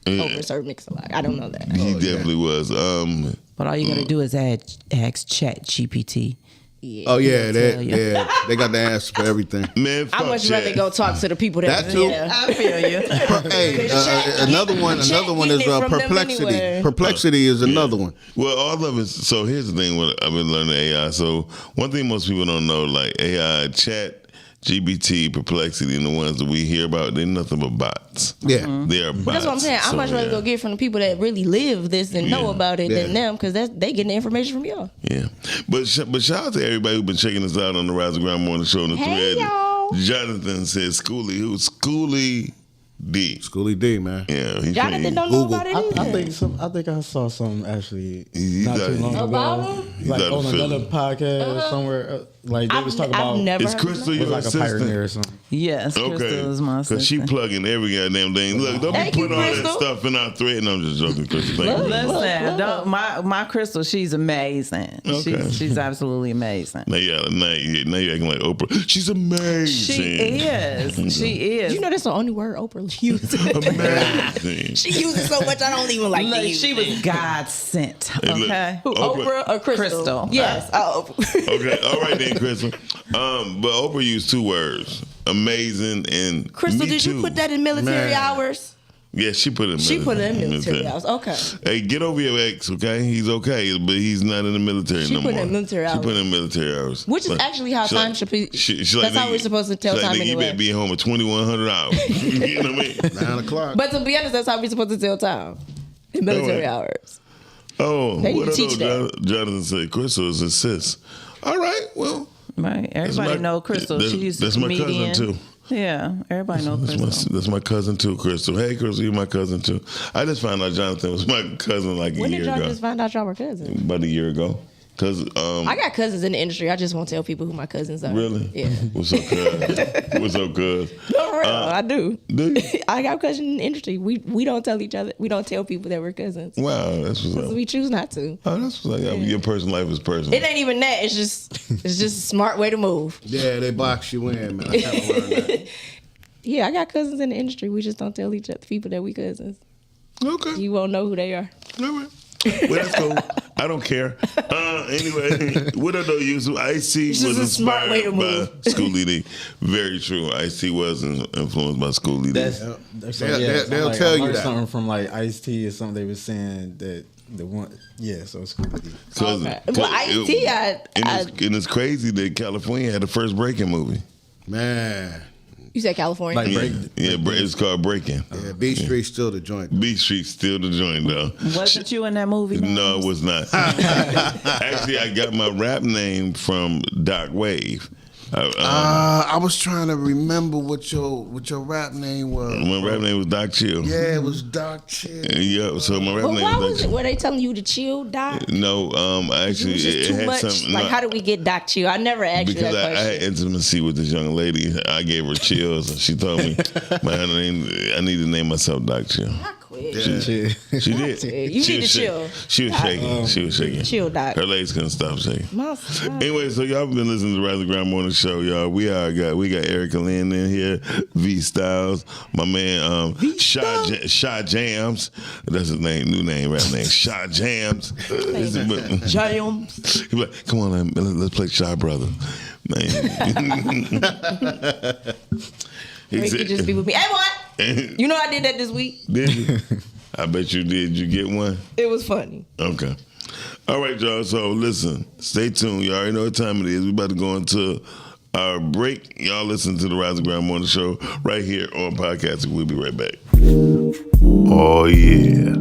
over Sir Mix-a-Lot. I don't know that. He definitely was. But all you gotta do is ask Chat GPT. Yeah. Oh yeah, they got the answer for everything. Man, I much rather go talk to the people that too. Yeah. I feel you. Hey, another one is Perplexity. Perplexity is another one. Well, all of it. So here's the thing: what I've been learning AI. So one thing most people don't know, like AI, Chat, GPT, Perplexity, and the ones that we hear about, they're nothing but bots. Yeah, they are bots. But that's what I'm saying. I much rather go get from the people that really live this and know about it than them, because they getting the information from y'all. Yeah, but shout out to everybody who's been checking us out on the Rise of Ground Morning Show on the thread. Y'all. Jonathan says Schoolie D. Schoolie D, man. Yeah, Jonathan don't know about it either. I think I saw something actually not too long ago, like on another podcast somewhere. Like they was talking about. Is Crystal your like assistant? a pioneer or something? Yes, Crystal is my assistant. Because she plugging every goddamn thing. Look, don't be putting all that stuff in our thread. No, I'm just joking, Crystal. Listen, my Crystal, she's amazing. Okay. She's absolutely amazing. Now you acting like Oprah. She's amazing. She is. You know that's the only word Oprah uses. Amazing. She uses so much I don't even like to use She was God sent. Okay. Who, Oprah or Crystal? Yes. Okay. All right then, Crystal. But Oprah used two words: amazing and Crystal, me did too. you put that in military hours? Yeah, she put him. She put him in military hours. Okay. Hey, get over your ex, okay? He's okay, but he's not in the military no more. She put in military hours. She put in military hours. Which is actually how time should be. That's how we're supposed to tell time anyway. You better be home at 2,100 hours. You know what I mean? 9 o'clock. But to be honest, that's how we're supposed to tell time. In military hours. Oh, what I know, Jonathan said, Crystal is his sis. All right, well. Right, everybody know Crystal. She's a comedian. That's my cousin, too. Yeah, everybody knows Crystal. That's my cousin too, Crystal. Hey, Crystal, you're my cousin too. I just found out Jonathan was my cousin like a year ago. When did y'all just find out y'all were cousins? About a year ago. Cause I got cousins in the industry. I just won't tell people who my cousins are. Really? Yeah. What's up, cuz? What's up, cuz? No, for real, I do. Do you? I got cousins in the industry. We don't tell each other. We don't tell people that we're cousins. Wow, that's what's up. We choose not to. Oh, that's what's up. Yeah. Your personal life is personal. It ain't even that. It's just a smart way to move. Yeah, they box you in, man. I kind of learned that. Yeah, I got cousins in the industry. We just don't tell each other people that we cousins. Okay. You won't know who they are. All right. Well, that's cool. I don't care. Anyway, what I know you, Ice-T was inspired by Schoolie D. Very true. Ice-T was influenced by Schoolie D. They'll tell you that. Something from like Ice-T or something they were saying that the one, so Schoolie D. Okay. Well, Ice-T, and it's crazy that California had the first Breaking movie. Man. You said California? Like it's called Breaking. Yeah, B Street's still the joint. B Street's still the joint, though. Wasn't you in that movie? No, it was not. Actually, I got my rap name from Doc Wave. I was trying to remember what your rap name was. My rap name was Doc Chill. Yeah, it was Doc Chill. Yeah, so my rap name was Doc Chill. Were they telling you to chill, Doc? No, actually, it had something. Like, how did we get Doc Chill? I never asked you that question. Because I had intimacy with this young lady. I gave her chills, and she told me, man, I need to name myself Doc Chill. She did. You need to chill. She was shaking. She was shaking. Chill, Doc. Her legs couldn't stop shaking. Anyway, so y'all been listening to the Rise of Ground Morning Show, y'all. We got Erica Lynn in here, V Styles, my man Shy Jams. That's his name, new name, rap name. Shy Jams. Jams. He be like, come on, let's play Shy Brother, man. He could just be with me. Hey, what? You know I did that this week. Did you? I bet you did. You get one? It was funny. Okay. All right, y'all. So listen, stay tuned. You already know what time it is. We about to go into our break. Y'all listen to the Rise of Ground Morning Show right here on podcast. We'll be right back. Oh, yeah.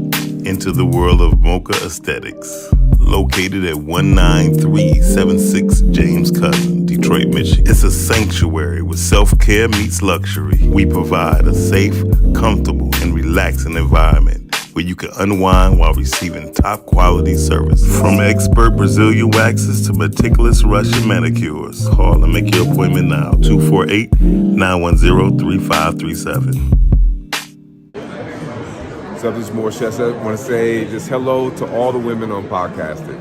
Into the world of Mocha Aesthetics. Located at 19376 James Cousin, Detroit, Michigan. It's a sanctuary where self-care meets luxury. We provide a safe, comfortable, and relaxing environment where you can unwind while receiving top-quality service. From expert Brazilian waxes to meticulous Russian manicures. Call and make your appointment now, 248-910-3537. What's up, this is Morris Chestnut. I want to say just hello to all the women on podcasting.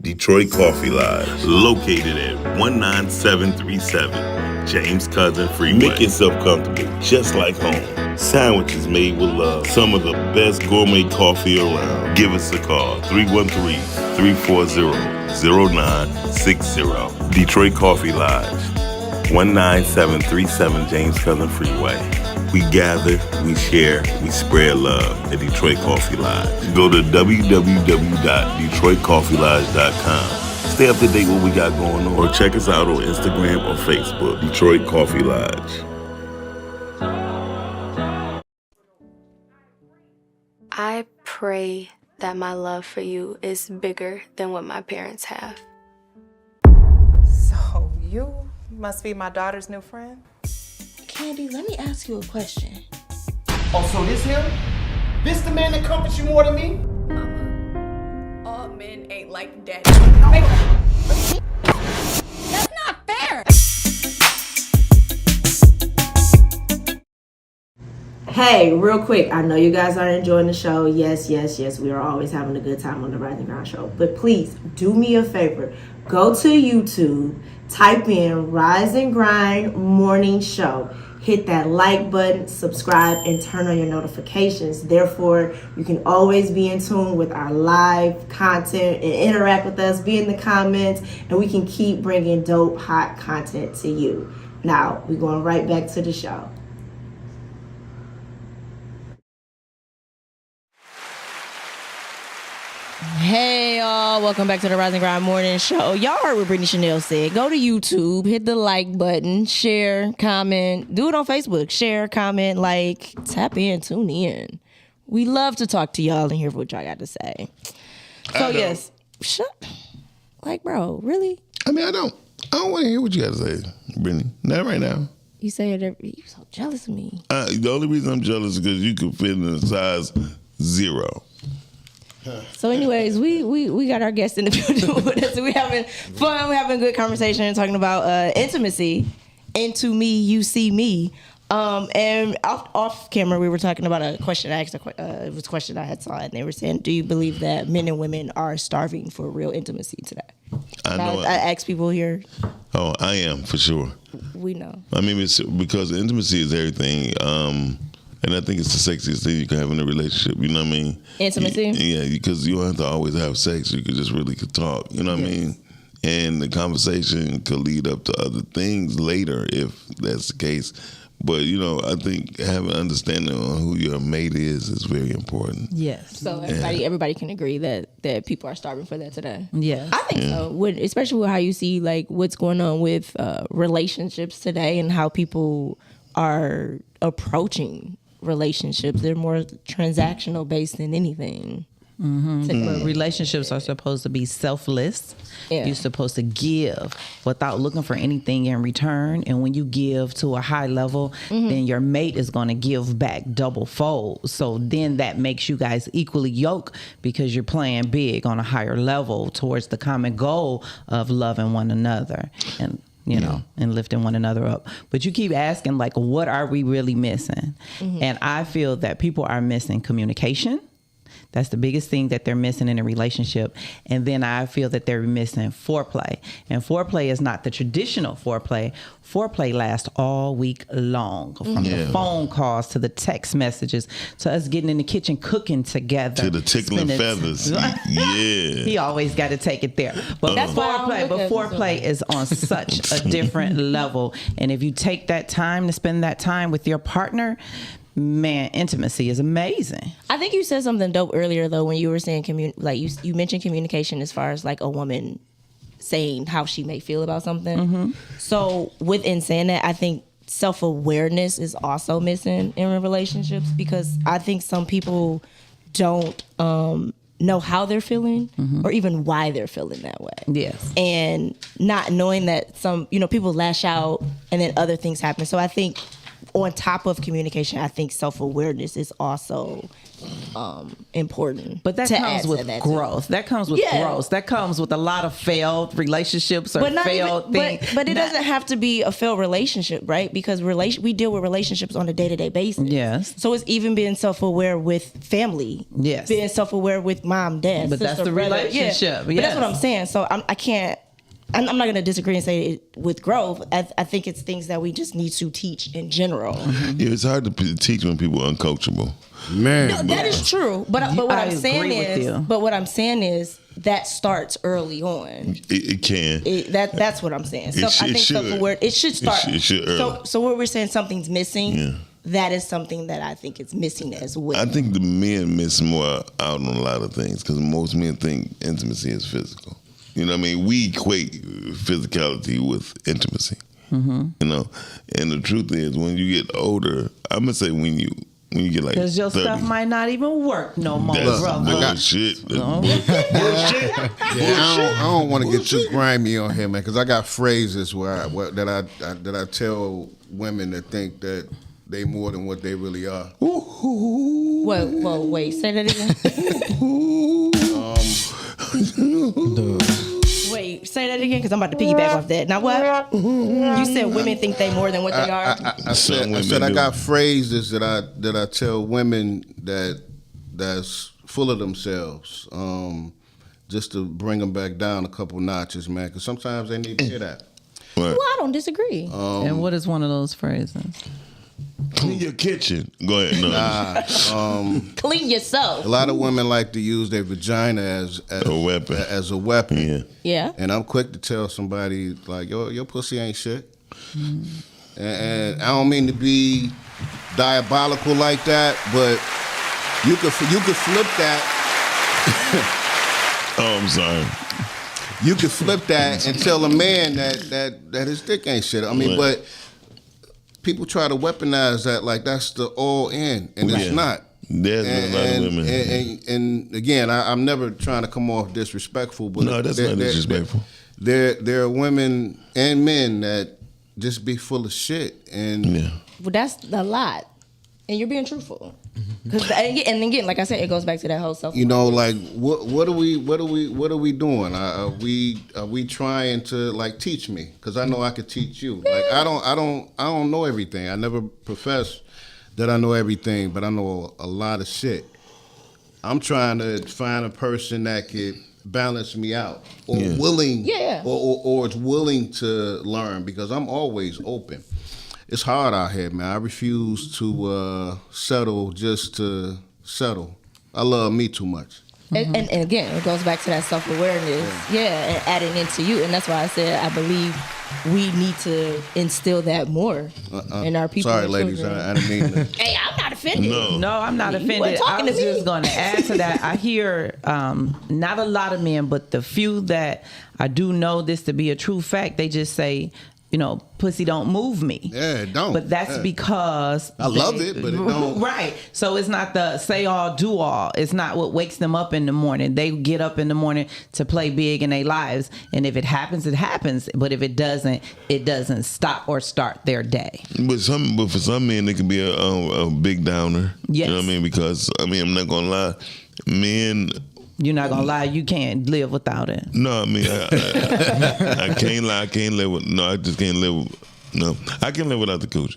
Detroit Coffee Lodge, located at 19737 James Cousin Freeway. Make yourself comfortable, just like home. Sandwiches made with love. Some of the best gourmet coffee around. Give us a call, 313-340-0960. Detroit Coffee Lodge, 19737 James Cousin Freeway. We gather, we share, we spread love at Detroit Coffee Lodge. Go to www.detroitcoffeelodge.com. Stay up to date what we got going on. Or check us out on Instagram or Facebook, Detroit Coffee Lodge. I pray that my love for you is bigger than what my parents have. So you must be my daughter's new friend? Candy, let me ask you a question. Oh, so this him? This the man that comforts you more than me? Mama, all men ain't like daddy. That's not fair! Hey, real quick, I know you guys are enjoying the show. Yes, we are always having a good time on the Rise and Grind show. But please, do me a favor. Go to YouTube, type in Rise and Grind Morning Show. hit that like button, subscribe, and turn on your notifications. Therefore, you can always be in tune with our live content and interact with us, be in the comments, and we can keep bringing dope, hot content to you. Now, we're going right back to the show. Hey y'all, welcome back to the Rise and Grind Morning Show. Y'all heard what Brittany Chanel said. Go to YouTube, hit the like button, share, comment, do it on Facebook. Share, comment, like, tap in, tune in. We love to talk to y'all and hear what y'all got to say. So yes, like, bro, really? I mean, I don't want to hear what you got to say, Brittany. Not right now. You say it every, you so jealous of me. The only reason I'm jealous is because you could fit in a size 0. So anyways, we got our guests in the building with us. We having fun. We're having a good conversation and talking about intimacy. Into me, you see me. And off camera, we were talking about a question I asked. It was a question I had saw, and they were saying, "Do you believe that men and women are starving for real intimacy today?" I ask people here. Oh, I am for sure. We know. I mean, it's because intimacy is everything. And I think it's the sexiest thing you can have in a relationship. You know what I mean? Intimacy? Yeah, because you don't have to always have sex. You could just really talk. You know what I mean? And the conversation could lead up to other things later if that's the case. But, I think having understanding on who your mate is very important. Yes. So everybody can agree that people are starving for that today. Yeah. I think so. Especially with how you see like what's going on with relationships today and how people are approaching relationships. They're more transactional based than anything. But relationships are supposed to be selfless. Yeah. You're supposed to give without looking for anything in return. And when you give to a high level, then your mate is going to give back double fold. So then that makes you guys equally yoked because you're playing big on a higher level towards the common goal of loving one another. And and lifting one another up. But you keep asking, like, what are we really missing? And I feel that people are missing communication. That's the biggest thing that they're missing in a relationship. And then I feel that they're missing foreplay. And foreplay is not the traditional foreplay. Foreplay lasts all week long. From the phone calls to the text messages to us getting in the kitchen cooking together. To the tickling feathers. Yeah. He always got to take it there. But that's foreplay. But foreplay is on such a different level. And if you take that time to spend that time with your partner, man, intimacy is amazing. I think you said something dope earlier though when you were saying you mentioned communication as far as like a woman saying how she may feel about something. So within saying that, I think self-awareness is also missing in relationships because I think some people don't know how they're feeling or even why they're feeling that way. Yes. And not knowing that some people lash out and then other things happen. So I think on top of communication, I think self-awareness is also important. But that comes with growth. That comes with growth. That comes with a lot of failed relationships or failed things. But it doesn't have to be a failed relationship, right? Because we deal with relationships on a day-to-day basis. Yes. So it's even being self-aware with family. Yes. Being self-aware with mom, dad, but sister, that's the brother. relationship. But that's what I'm saying. So I can't. I'm not going to disagree and say it with growth. I think it's things that we just need to teach in general. Yeah, it's hard to teach when people are uncoachable. Man, no, that is true. But what I'm saying is that starts early on. It can. That's what I'm saying. I think self-aware. It should start. It should early. So what we're saying, something's missing. Yeah. That is something that I think is missing as well. I think the men miss more out on a lot of things because most men think intimacy is physical. You know what I mean? We equate physicality with intimacy. And the truth is, when you get older, I'm gonna say when you get like, because your 30, stuff might not even work no more. That's brother. bullshit. Bullshit. I don't want to get too grimy on here, man, because I got phrases that I tell women that think that they more than what they really are. Wait, say that again. Wait, say that again, because I'm about to piggyback off that. Now what? You said women think they more than what they are. I said I got phrases that I tell women that's full of themselves, just to bring them back down a couple notches, man. Because sometimes they need to hear that. Right. Well, I don't disagree. And what is one of those phrases? Clean your kitchen. Go ahead. No. Clean yourself. A lot of women like to use their vagina as a weapon. Yeah. Yeah. And I'm quick to tell somebody like, your pussy ain't shit. And I don't mean to be diabolical like that, but you could flip that. Oh, I'm sorry. You could flip that and tell a man that his dick ain't shit. I mean, but people try to weaponize that like that's the all in, and it's not. There's a lot of women. And again, I'm never trying to come off disrespectful, but no, that's not disrespectful. There are women and men that just be full of shit, and well, that's a lot, and you're being truthful. And again, like I said, it goes back to that whole self. You know, like what are we doing? Are we trying to like teach me? Because I know I could teach you. Like I don't know everything. I never profess that I know everything, but I know a lot of shit. I'm trying to find a person that could balance me out, or willing, or is willing to learn, because I'm always open. It's hard out here, man. I refuse to settle just to settle. I love me too much. And again, it goes back to that self-awareness, and adding into you. And that's why I said I believe we need to instill that more in our people. Sorry, ladies, I didn't mean to. Hey, I'm not offended. No, I'm not offended. I was just going to add to that. I hear not a lot of men, but the few that I do know this to be a true fact, they just say, you know, pussy don't move me. Yeah, it don't. But that's because I love it, but it don't. Right. So it's not the say all, do all. It's not what wakes them up in the morning. They get up in the morning to play big in their lives. And if it happens, it happens. But if it doesn't stop or start their day. But for some men, it can be a big downer. Yes. You know what I mean? Because, I mean, I'm not going to lie. Men... You're not gonna lie, you can't live without it. No, I mean, I can't lie. I can't live with. No, I just can't live with. No, I can live without the coochie.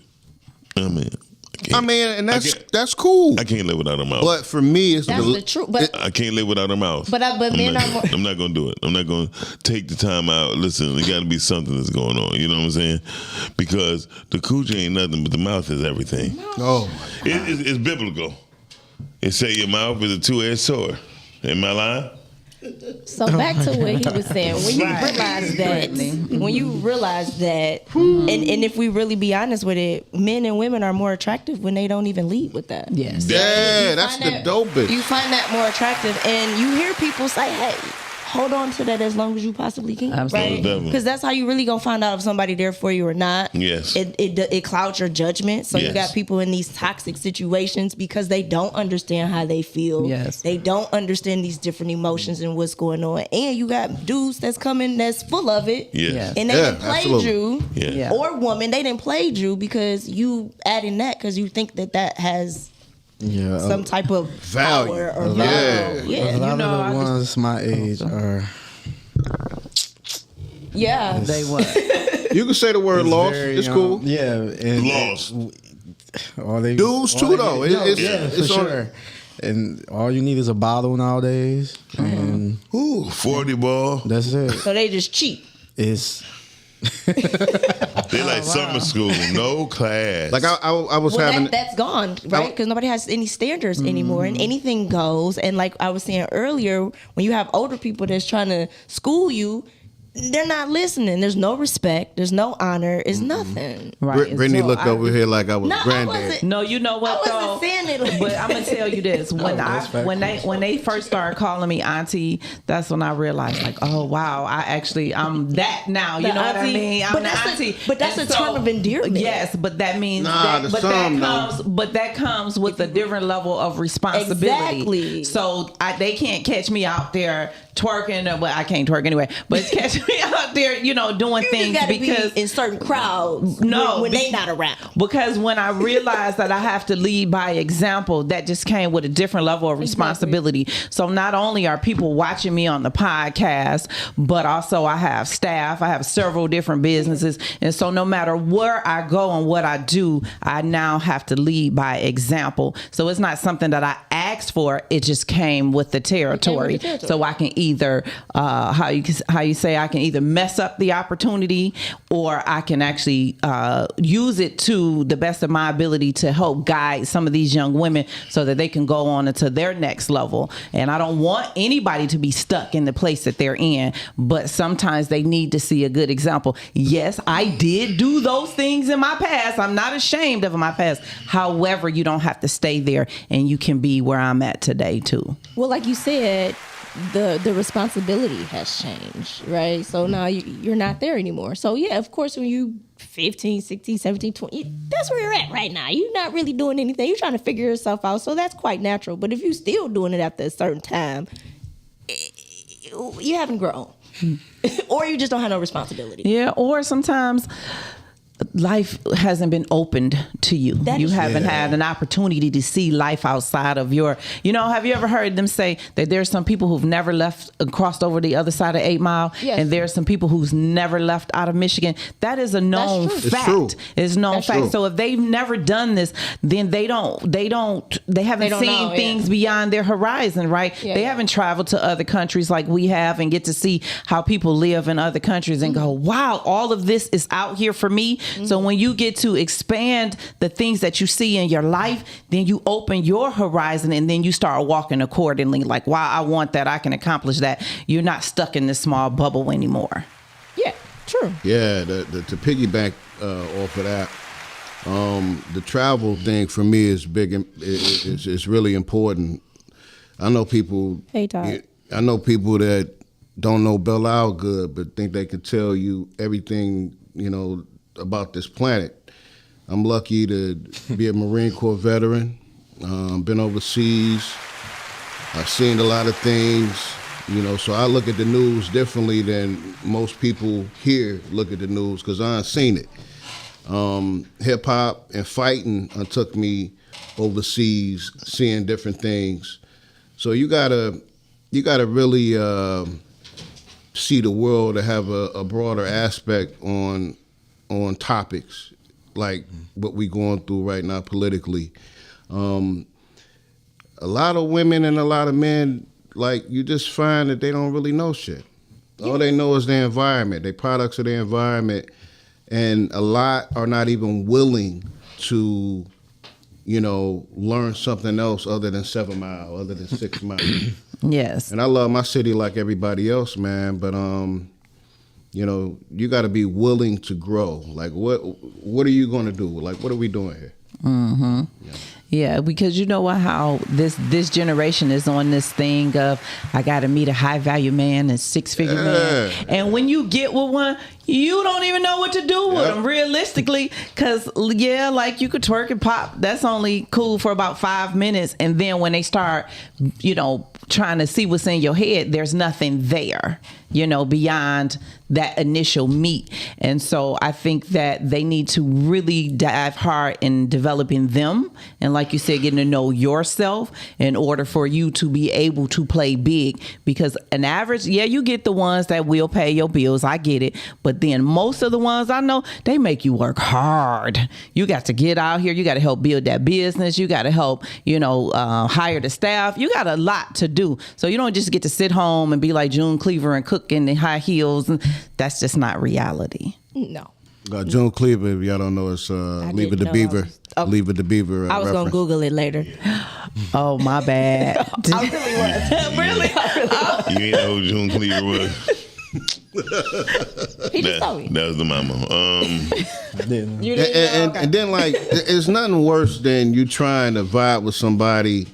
I mean, and that's cool. I can't live without her mouth. But for me, it's the truth. But I can't live without her mouth. But men are more. I'm not gonna do it. I'm not gonna take the time out. Listen, there got to be something that's going on. You know what I'm saying? Because the coochie ain't nothing, but the mouth is everything. Oh, it's biblical. It say your mouth is a two-edged sword. Am I lying? So back to what he was saying, when you realize that, and if we really be honest with it, men and women are more attractive when they don't even lead with that. Yes. Yeah, that's the dopest. You find that more attractive, and you hear people say, "Hey, hold on to that as long as you possibly can." Absolutely. Right? Because that's how you really gonna find out if somebody there for you or not. Yes. It clouds your judgment. So you got people in these toxic situations because they don't understand how they feel. Yes. They don't understand these different emotions and what's going on. And you got dudes that's coming that's full of it. Yes. And they didn't play you. Yeah. Or woman, they didn't play you because you adding that because you think that has some type of value power or value. A lot of the ones my age are. Yeah. They what? You can say the word lost. It's cool. Yeah. And Lost. Dudes too, though. It's for sure. And all you need is a bottle nowadays. And 40 ball. That's it. So they just cheap. It's they like summer school, no class. Like I was having that's gone, right? Because nobody has any standards anymore, and anything goes. And like I was saying earlier, when you have older people that's trying to school you, they're not listening. There's no respect. There's no honor. It's nothing. Right. Brittany looked over here like I was granddad. No, you know what though? But I'm gonna tell you this: when they first started calling me auntie, that's when I realized, like, oh wow, I'm that now. You know what I mean? I'm the auntie. But that's a term of endearment. Yes, but that means that comes with a different level of responsibility. Exactly. So they can't catch me out there twerking. Well, I can't twerk anyway, but catch me out there, doing things because be in certain crowds. When they not around. Because when I realized that I have to lead by example, that just came with a different level of responsibility. So not only are people watching me on the podcast, but also I have staff. I have several different businesses, and so no matter where I go and what I do, I now have to lead by example. So it's not something that I asked for; it just came with the territory, so I can either how you say I can either mess up the opportunity, or I can actually use it to the best of my ability to help guide some of these young women so that they can go on into their next level. And I don't want anybody to be stuck in the place that they're in, but sometimes they need to see a good example. Yes, I did do those things in my past. I'm not ashamed of my past. However, you don't have to stay there, and you can be where I'm at today too. Well, like you said, the responsibility has changed, right? So now you're not there anymore. So yeah, of course, when you 15, 16, 17, 20, that's where you're at right now. You're not really doing anything. You're trying to figure yourself out. So that's quite natural. But if you're still doing it after a certain time, you haven't grown. Or you just don't have no responsibility. Yeah, or sometimes life hasn't been opened to you. You haven't had an opportunity to see life outside of your, have you ever heard them say that there's some people who've never left and crossed over the other side of 8 Mile? Yes. And there's some people who's never left out of Michigan. That is a known fact. It's known fact. True. So if they've never done this, then they haven't seen things beyond their horizon, right? Yeah, they haven't traveled to other countries like we have and get to see how people live in other countries and go, wow, all of this is out here for me. Mm-hmm. So when you get to expand the things that you see in your life, then you open your horizon and then you start walking accordingly. Like, wow, I want that. I can accomplish that. You're not stuck in this small bubble anymore. Yeah, true. Yeah, to piggyback off of that, the travel thing for me is big. It's really important. I know people. Hey, Todd. I know people that don't know Belle Isle good, but think they can tell you everything, about this planet. I'm lucky to be a Marine Corps veteran, been overseas. I've seen a lot of things, so I look at the news differently than most people here look at the news because I ain't seen it. Hip hop and fighting took me overseas, seeing different things. So you gotta really see the world to have a broader aspect on topics like what we going through right now politically. A lot of women and a lot of men, like, you just find that they don't really know shit. All they know is their environment, they products of their environment, and a lot are not even willing to, learn something else other than 7 Mile, other than 6 Mile. Yes. And I love my city like everybody else, man, but you got to be willing to grow. Like, what are you going to do? Like, what are we doing here? Mm-hmm. Yeah, because you know what? How this generation is on this thing of I got to meet a high value man, a 6-figure man, and when you get with one, you don't even know what to do with them realistically. Because like you could twerk and pop, that's only cool for about 5 minutes, and then when they start, trying to see what's in your head, there's nothing there, beyond that initial meet. And so I think that they need to really dive hard in developing them. And like you said, getting to know yourself in order for you to be able to play big. Because an average, you get the ones that will pay your bills. I get it. But then most of the ones I know, they make you work hard. You got to get out here. You got to help build that business. You got to help, hire the staff. You got a lot to do. So you don't just get to sit home and be like June Cleaver and cook in the high heels. And that's just not reality. No. June Cleaver, if y'all don't know, it's Leave It to Beaver. Leave It to Beaver. I was going to Google it later. Oh, my bad. I really was. Really? You ain't know who June Cleaver was. He just told me. That was the mama. And then, like, it's nothing worse than you trying to vibe with somebody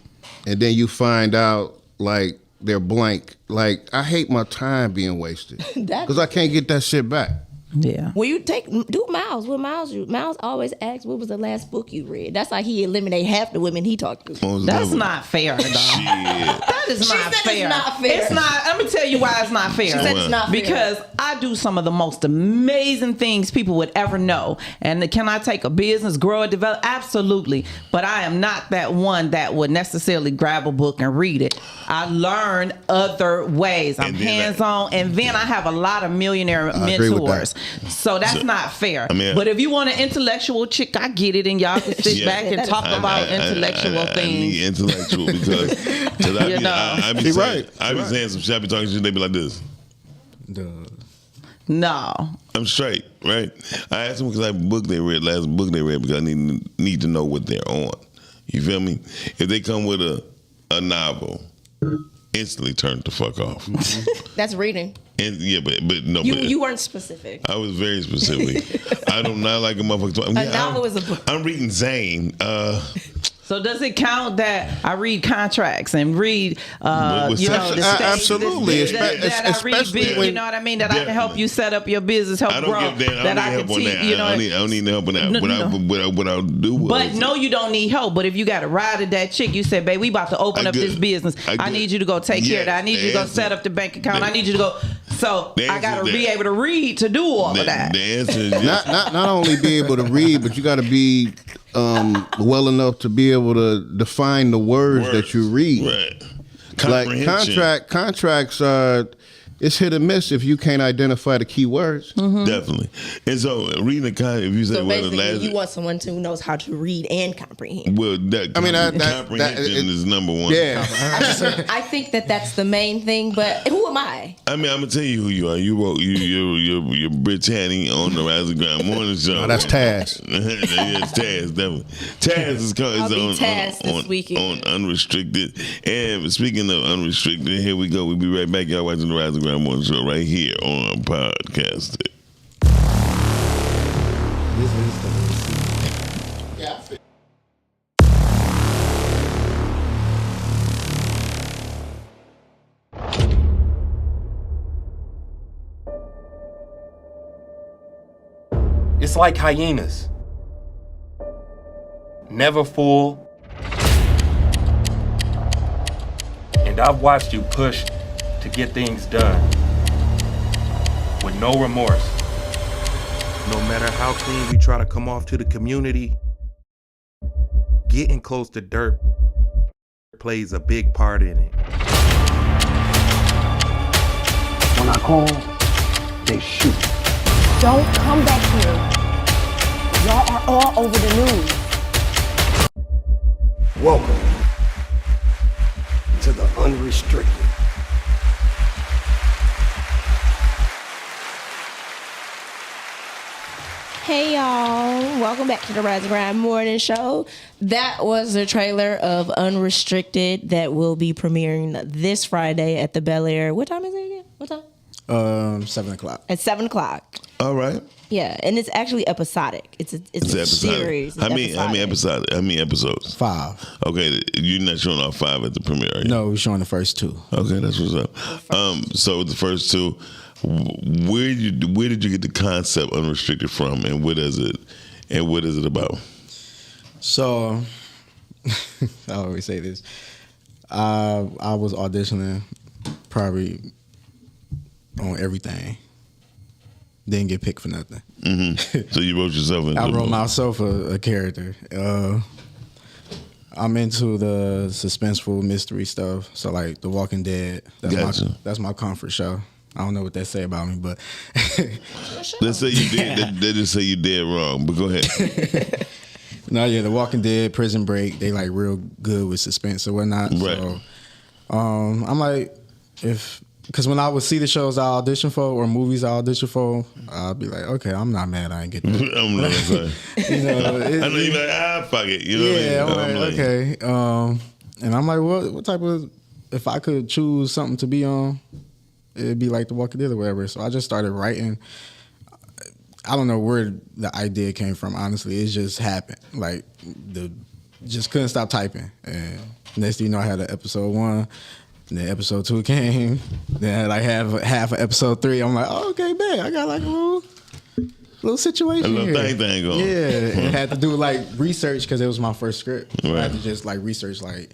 and then you find out, like, they're blank. Like, I hate my time being wasted because I can't get that shit back. Yeah. When you do Miles, Miles always asks, what was the last book you read? That's like he eliminated half the women he talked to. That's not fair, though. That is not fair. It's not fair. It's not. Let me tell you why it's not fair. She said it's not fair. Because I do some of the most amazing things people would ever know. And can I take a business, grow it, develop? Absolutely. But I am not that one that would necessarily grab a book and read it. I learn other ways. I'm hands-on. And then I have a lot of millionaire mentors. So that's not fair. But if you want an intellectual chick, I get it, and y'all can sit back and talk about intellectual things. I need intellectual because I be saying some shit. I be talking shit, they be like this. No. I'm straight, right? I asked them because I book they read, last book they read, because I need to know what they're on. You feel me? If they come with a novel, instantly turn the fuck off. That's reading. And yeah, but no, you weren't specific. I was very specific. I do not like a motherfucker. A novel is a book. I'm reading Zane. So does it count that I read contracts and read, the state, absolutely, that I read big, you know what I mean? That I can help you set up your business, help grow. I don't need no help on that. What I'll do was. But no, you don't need help. But if you got to ride at that chick, you said, babe, we about to open up this business. I need you to go take care of that. I need you to go set up the bank account. I need you to go. So I got to be able to read to do all of that. The answer is not only be able to read, but you got to be well enough to be able to define the words that you read. Right. Like contracts are, it's hit or miss if you can't identify the key words. Mm-hmm. Definitely. And so reading the contract, if you say, so basically you want someone who knows how to read and comprehend. Well, comprehension is number one. Yeah. I think that's the main thing, but who am I? I mean, I'm gonna tell you who you are. You wrote you're Brittany on the Rise and Grind Morning Show. Oh, that's Taz. Yes, Taz, definitely. Taz is this weekend on Unrestricted. And speaking of Unrestricted, here we go. We'll be right back. Y'all watching the Rise and Grind Morning Show right here on Podcast. It's like hyenas. Never full. And I've watched you push to get things done with no remorse. No matter how clean we try to come off to the community, getting close to dirt plays a big part in it. When I call, they shoot. Don't come back here. Y'all are all over the news. Welcome to the Unrestricted. Hey y'all, welcome back to the Rise and Grind Morning Show. That was the trailer of Unrestricted that will be premiering this Friday at the Bel Air. What time is it again? What time? 7 o'clock. At 7 o'clock. All right. Yeah, and it's actually episodic. It's a series. How many episodes? 5. Okay, you're not showing all 5 at the premiere, are you? No, we're showing the first 2. Okay, that's what's up. So the first 2, where did you get the concept Unrestricted from, and what is it about? So I always say this. I was auditioning probably on everything. Didn't get picked for nothing. Mm-hmm. So you wrote yourself into I wrote myself a character. I'm into the suspenseful mystery stuff. So like The Walking Dead. That's my comfort show. I don't know what that say about me, but let's say you did. They just say you did wrong. But go ahead. No, yeah, The Walking Dead, Prison Break, they like real good with suspense or whatnot. Right. So I'm like, because when I would see the shows I audition for or movies I audition for, I'd be like, okay, I'm not mad I ain't get that. I'm not sorry. I know you're like, fuck it. You know yeah, what I mean? I'm like, okay. And I'm like, what type of, if I could choose something to be on, it'd be like The Walking Dead or whatever. So I just started writing. I don't know where the idea came from, honestly. It just happened. Like, just couldn't stop typing. And next thing you know, I had an episode 1. And then episode 2 came. Then I had like half of episode 3. I'm like, oh, okay, man, I got like a little situation a little here. thing going. Yeah, and had to do like research because it was my first script. Right. I had to just like research like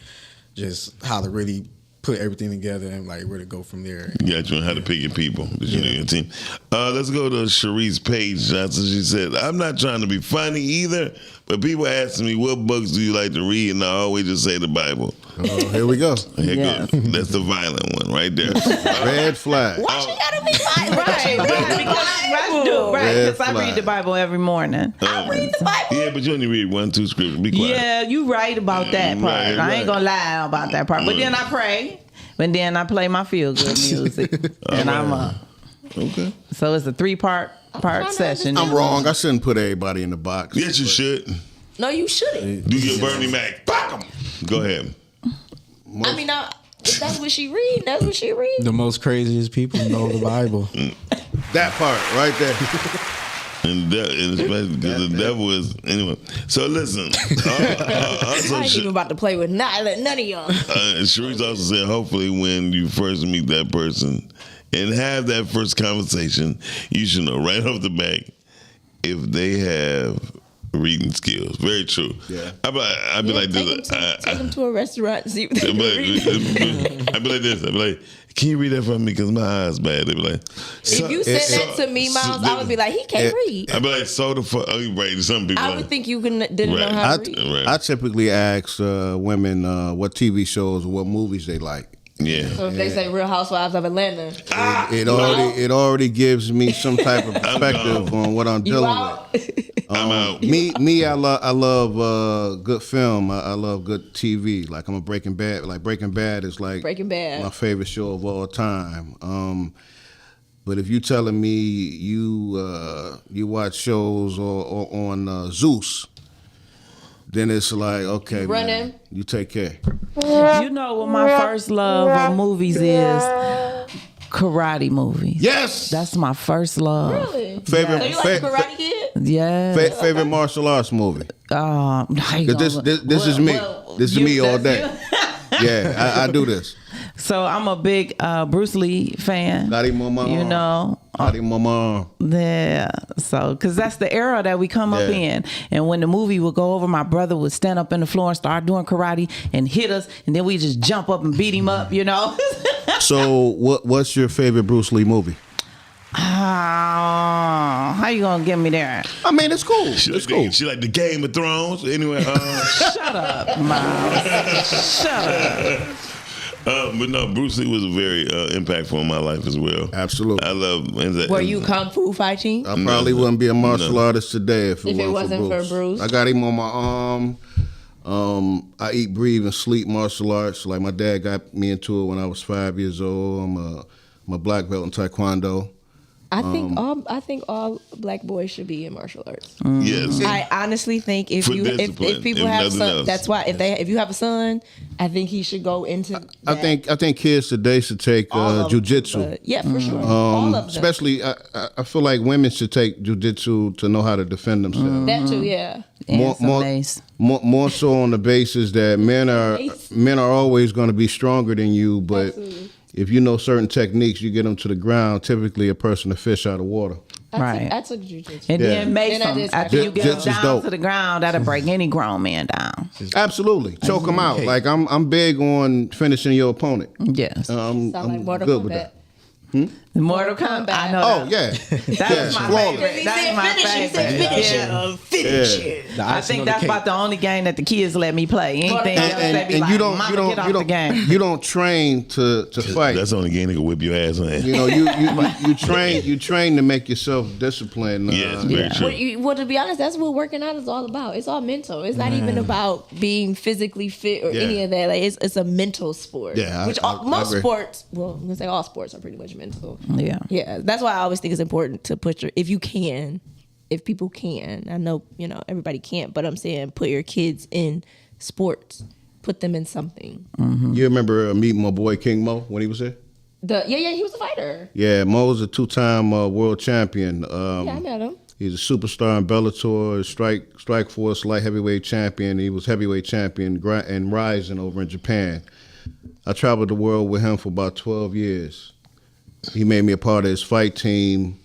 just how to really put everything together and like where to go from there. Got you on how to pick your people that you know your team. Let's go to Sharice Page Johnson. She said, I'm not trying to be funny either, but people asking me what books do you like to read, and I always just say the Bible. Oh, here we go. Here goes. That's the violent one right there. Red flag. Why you gotta be violent? Right, because I read the Bible every morning. I read the Bible. Yeah, but you only read 1-2 scriptures. Be quiet. Yeah, you right about that part. Right. I ain't gonna lie about that part. But then I pray. But then I play my feel good music, and I'm up. Okay. So it's a 3-part session. I'm wrong. I shouldn't put everybody in the box. Yes, you should. No, you shouldn't. Do your Bernie Mac. Fuck 'em. Go ahead. I mean, if that's what she read, that's what she read. The most craziest people know the Bible. That part right there. And especially because the devil is anyway. So listen, I ain't even about to play with none of y'all. Sharice also said, hopefully, when you first meet that person and have that first conversation, you should know right off the bat if they have reading skills. Very true. Yeah, I'd be like this. Take them to a restaurant and see what they I'd be like this. I'd be like, can you read that for me? Because my eyes bad. They'd be like, if you said that to me, Miles, I would be like, he can't read. I'd be like, so the fuck. Oh, you right. Some people. I would think you didn't know how to read. I typically ask women what TV shows or what movies they like. Yeah. So if they say Real Housewives of Atlanta, it already gives me some type of perspective on what I'm dealing with. I'm out. Me, I love good film. I love good TV. Like I'm a Breaking Bad. Like Breaking Bad is like my favorite show of all time. But if you telling me you watch shows or on Zeus, then it's like, okay, man, you take care. You know what my first love of movies is? Karate movies. Yes, that's my first love. Really? Favorite? So you like Karate Kid? Yeah. Favorite martial arts movie? This is me. This is me all day. Yeah, I do this. So I'm a big Bruce Lee fan. Got him on my you arm. know. Got him on my arm. Yeah. So, because that's the era that we come up in. And when the movie would go over, my brother would stand up in the floor and start doing karate and hit us. And then we just jump up and beat him up, you know. So what's your favorite Bruce Lee movie? How you gonna get me there? I mean, it's cool. It's cool. She like the Game of Thrones. Anyway, shut up, Miles. Shut up. But no, Bruce Lee was very impactful in my life as well. Absolutely. I love. Were you kung fu fighting? I probably wouldn't be a martial artist today if it wasn't for Bruce. I got him on my arm. I eat, breathe, and sleep martial arts. Like my dad got me into it when I was 5 years old. I'm a black belt in Taekwondo. I think all black boys should be in martial arts. Yes. I honestly think if people have son, that's why if you have a son, I think he should go into that. I think kids today should take jiu-jitsu. Yeah, for sure. All of them. Especially I feel like women should take jiu-jitsu to know how to defend themselves. That too, yeah. More so on the basis that men are always going to be stronger than you, but Absolutely. If you know certain techniques, you get them to the ground. Typically, a person to fish out of water. I took jiu-jitsu. And then make them. After you get them down to the ground, that'll break any grown man down. Absolutely. Choke them out. Like, I'm big on finishing your opponent. Yes. I'm Mortal good Kombat. with that. Mortal Kombat. I know. Oh, yeah. That's my favorite. That's my favorite. Finish it. I think that's about the only game that the kids let me play. Anything else, they be like, Mama, get off the game. You don't train to fight. That's the only game that can whip your ass on. You know, you train to make yourself disciplined. Yes, very true. Well, to be honest, that's what working out is all about. It's all mental. It's not even about being physically fit or any of that. Like it's a mental sport. Yeah, which most sports, well, I'm gonna say all sports are pretty much mental. Yeah. That's why I always think it's important to put if people can. I know everybody can't, but I'm saying put your kids in sports. Put them in something. Mm-hmm. You remember meeting my boy King Mo when he was here? He was a fighter. Yeah, Mo was a 2-time world champion. I met him. He's a superstar in Bellator, Strike Force light heavyweight champion. He was heavyweight champion and rising over in Japan. I traveled the world with him for about 12 years. He made me a part of his fight team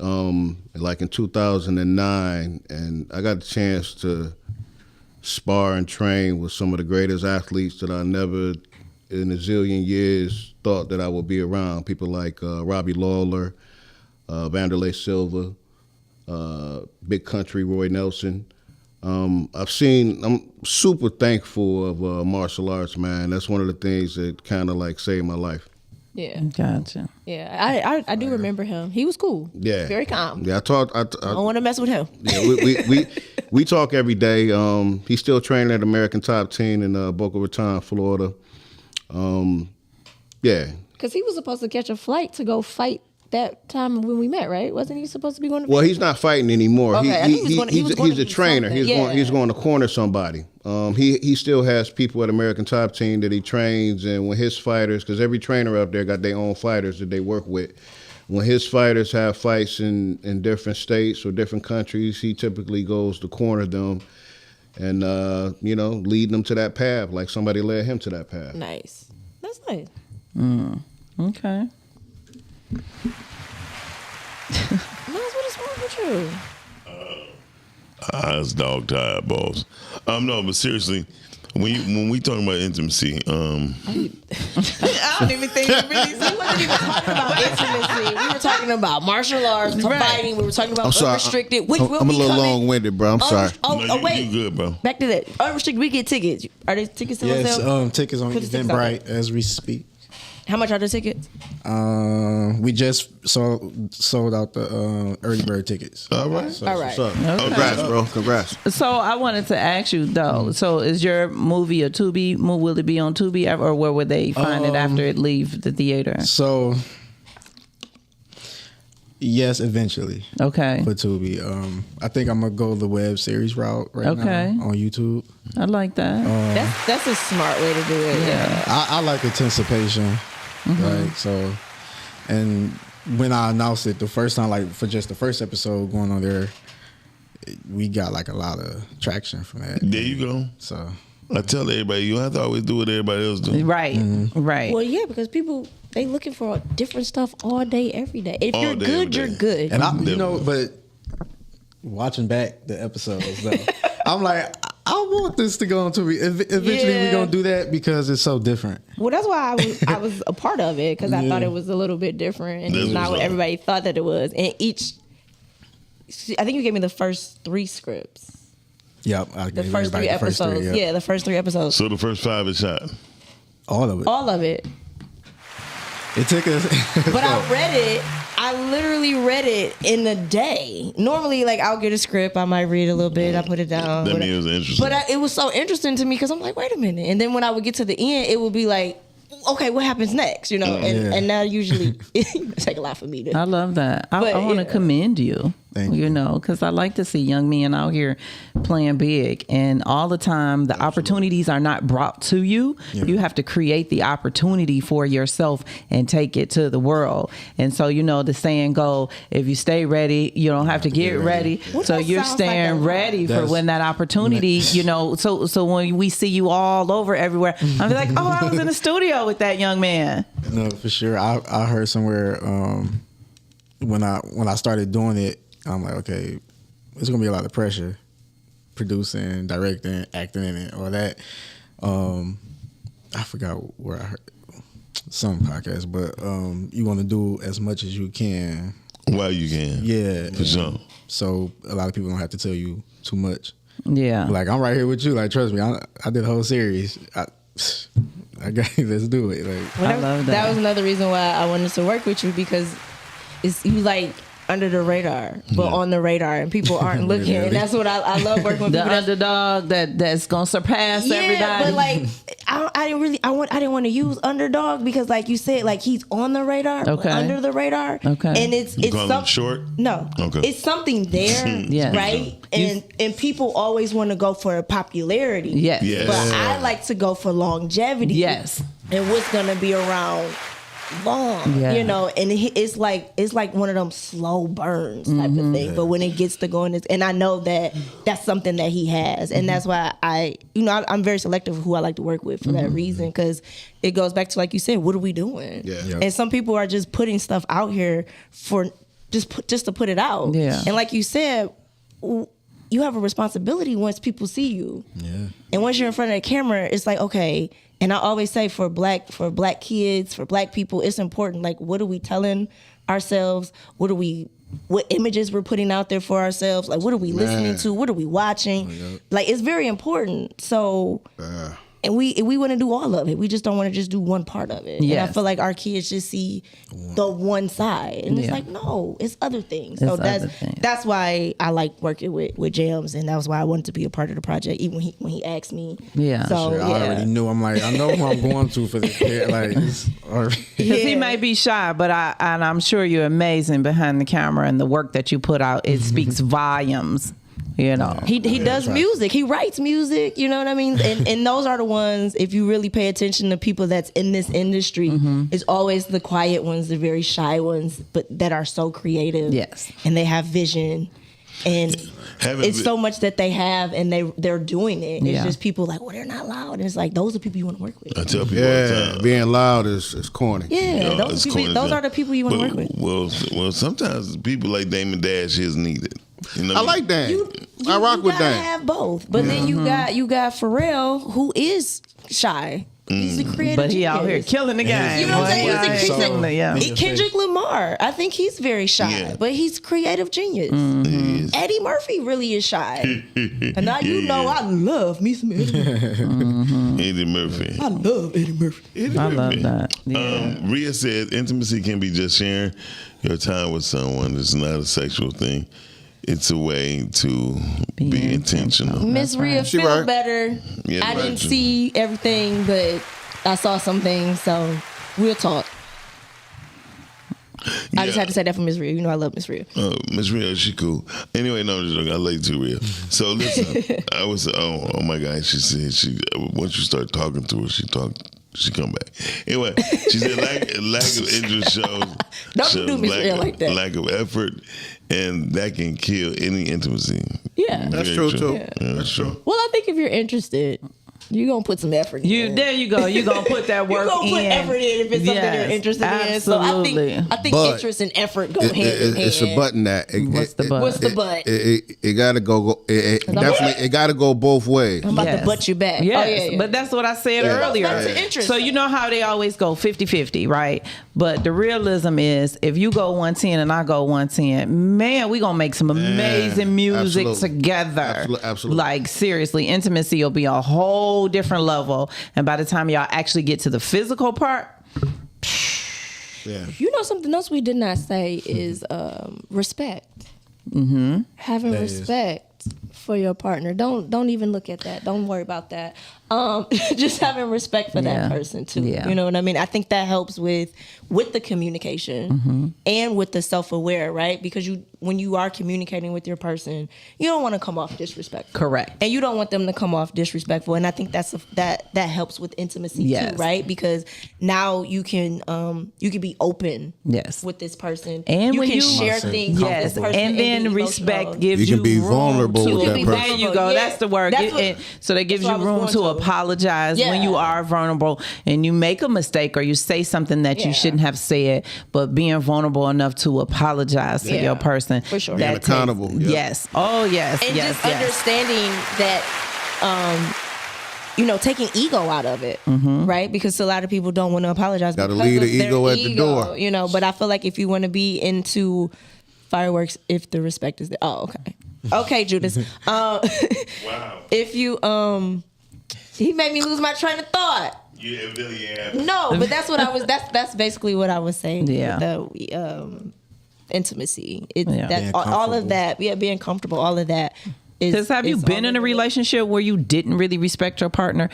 like in 2009, and I got the chance to spar and train with some of the greatest athletes that I never in a zillion years thought that I would be around. People like Robbie Lawler, Vanderlei Silva, Big Country Roy Nelson. I'm super thankful of martial arts, man. That's one of the things that kind of like saved my life. Yeah. Gotcha. Yeah, I do remember him. He was cool. Yeah. Very calm. Yeah, I don't want to mess with him. Yeah, we talk every day. He's still training at American Top Team in Boca Raton, Florida. Yeah. Because he was supposed to catch a flight to go fight that time when we met, right? Wasn't he supposed to be going to? Well, he's not fighting anymore. Okay, He's a trainer. He's going to corner somebody. He still has people at American Top Team that he trains, and when his fighters, because every trainer up there got their own fighters that they work with. When his fighters have fights in different states or different countries, he typically goes to corner them and lead them to that path, like somebody led him to that path. Nice. That's nice. Okay. Miles, what is wrong with you? It's dog tired, boss. No, but seriously, when we talking about intimacy, I don't even think we wasn't even talking about intimacy. We were talking about martial arts, fighting. We were talking about unrestricted. I'm a little long-winded, bro. I'm sorry. Wait. You good, bro. Back to that. Unrestricted, we get tickets. Are there tickets still on sale? Yes, tickets on Eventbrite as we speak. How much are the tickets? We just sold out the early bird tickets. All right. So, All right. Okay. Congrats, bro. Congrats. So I wanted to ask you though. So is your movie a Tubi? Will it be on Tubi, or where would they find it after it leave the theater? So yes, eventually. Okay. For Tubi, I think I'm gonna go the web series route now on YouTube. I like that. That's a smart way to do it. Yeah. I like anticipation, right? So, and when I announced it the first time, like for just the first episode going on there, we got like a lot of traction from that. There you go. So I tell everybody, you don't have to always do what everybody else do. Right. Right. Well, yeah, because people they looking for different stuff all day, every day. If you're good, you're good. And but watching back the episodes though, I'm like, I want this to go on Tubi. Eventually, we're gonna do that because it's so different. Well, that's why I was a part of it because I thought it was a little bit different and it's not what everybody thought that it was. And I think you gave me the first 3 scripts. Yep, the first 3 episodes. Yeah, the first 3 episodes. So the first 5 is shot. All of it. All of it. It took us. But I read it. I literally read it in a day. Normally, like I'll get a script, I might read a little bit, I put it down. That means it was interesting. But it was so interesting to me because I'm like, wait a minute. And then when I would get to the end, it would be like, okay, what happens next? And now usually it take a lot for me to. I love that. I want to commend you. You know, because I like to see young men out here playing big, and all the time the opportunities are not brought to you. Yeah. You have to create the opportunity for yourself and take it to the world. And so, the saying go, if you stay ready, you don't have to get ready. So you're staying ready for when that opportunity, so when we see you all over everywhere, I'm like, oh, I was in the studio with that young man. No, for sure. I heard somewhere when I started doing it, I'm like, okay, it's gonna be a lot of pressure, producing, directing, acting in it, all that. I forgot where I heard some podcast, but you want to do as much as you can while you can. Yeah, for sure. So a lot of people don't have to tell you too much. Yeah, like I'm right here with you. Like trust me, I did a whole series. I got let's do it. Like I love that. That was another reason why I wanted to work with you because you like under the radar, but on the radar, and people aren't looking. And that's what I love working with the people. Underdog that's gonna surpass everybody. But like I didn't want to use underdog because like you said, like he's on the radar, under the radar. Okay, and it's something short. No, okay, it's something there, right? And people always want to go for popularity. Yes. But I like to go for longevity. Yes, and what's gonna be around long, and it's like one of them slow burns type of thing. But when it gets to going, and I know that that's something that he has, and that's why I'm very selective of who I like to work with for that reason, because it goes back to like you said, what are we doing? And some people are just putting stuff out here for just to put it out. And like you said, you have a responsibility once people see you. And once you're in front of the camera, it's like, okay. And I always say for black kids, for black people, it's important. Like, what are we telling ourselves? What images we're putting out there for ourselves? Like, what are we listening to? What are we watching? Like, it's very important. So And we want to do all of it. We just don't want to just do one part of it. Yes. And I feel like our kids just see the one side. And it's like, no, it's other things. So that's why I like working with Jams, and that was why I wanted to be a part of the project, even when he asked me. Yeah. So I already knew. I'm like, I know who I'm going to for this. Because he may be shy, but I'm sure you're amazing behind the camera, and the work that you put out, it speaks volumes. You know, he does music. He writes music. You know what I mean? And those are the ones. If you really pay attention to people that's in this industry, it's always the quiet ones, the very shy ones, but that are so creative. Yes, and they have vision, and it's so much that they have, and they're doing it. It's just people like, well, they're not loud. And it's like, those are people you want to work with. I tell people all the time, being loud is corny. Yeah, those are the people you want to work with. Well, sometimes people like Damon Dash is needed. You know I like Dan. I rock with Dan. You have both, but then you got Pharrell, who is shy. He's a creative, but he out here killing the game. You know what I'm saying? Kendrick Lamar, I think he's very shy, but he's creative genius. Eddie Murphy really is shy, and now I love me some Eddie Murphy. Eddie Murphy. I love Eddie Murphy. I love that. Yeah. Rhea said intimacy can be just sharing your time with someone. It's not a sexual thing. It's a way to be intentional. Miss Rhea, feel better. Yeah, I didn't see everything, but I saw some things, so we'll talk. I just had to say that for Miss Rhea. You know I love Miss Rhea. Miss Rhea, she cool. Anyway, no, I like to Rhea. So listen, I was oh my God, she said once you start talking to her, she come back. Anyway, she said lack of interest shows lack of effort, and that can kill any intimacy. Yeah, that's true too. Yeah, that's true. Well, I think if you're interested, you're gonna put some effort in. There you go. You're gonna put that work in. You're gonna put effort in if it's something you're interested in. So I think interest and effort go hand in hand. It's a button that. What's the butt? What's the butt? It gotta go. Definitely, it gotta go both ways. I'm about to butt you back. Yes, but that's what I said earlier. So you know how they always go 50-50, right? But the realism is, if you go 110 and I go 110, man, we gonna make some amazing music together. Absolutely. Like seriously, intimacy will be a whole different level, and by the time y'all actually get to the physical part, you know, something else we did not say is respect. Having respect for your partner. Don't even look at that. Don't worry about that. Just having respect for that person too. You know what I mean? I think that helps with the communication and with the self-aware, right? Because when you are communicating with your person, you don't want to come off disrespectful. Correct. And you don't want them to come off disrespectful. And I think that helps with intimacy too, right? Because now you can be open with this person. And you when can you share things with this person and then respect gives you can be room vulnerable with that person. There you go. That's the word. So that gives you room to apologize when you are vulnerable and you make a mistake or you say something that you shouldn't have said, but being vulnerable enough to apologize to your person. For sure. Being accountable. Yes. Oh, yes. And just understanding that, taking ego out of it, right? Because a lot of people don't want to apologize. Got to leave the ego at the door. But I feel like if you want to be into fireworks, if the respect is there. Oh, okay. Okay, Judas. Wow. If you, he made me lose my train of thought. No, but that's what I was. That's basically what I was saying. Yeah. The intimacy. All of that. Yeah, being comfortable. All of that. Because have you been in a relationship where you didn't really respect your partner?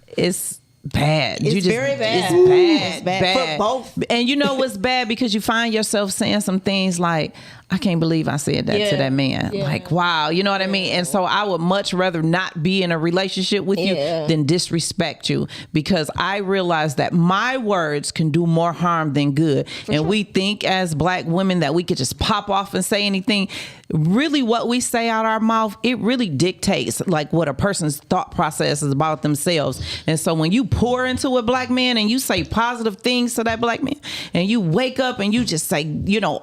It's bad. It's very bad. It's bad. For both. And you know what's bad? Because you find yourself saying some things like, I can't believe I said that to that man. Yeah. Like, wow, you know what I mean? And so I would much rather not be in a relationship with you than disrespect you, because I realize that my words can do more harm than good. We think as Black women that we could just pop off and say anything. Really what we say out our mouth, it really dictates like what a person's thought process is about themselves. And so when you pour into a Black man and you say positive things to that Black man and you wake up and you just say,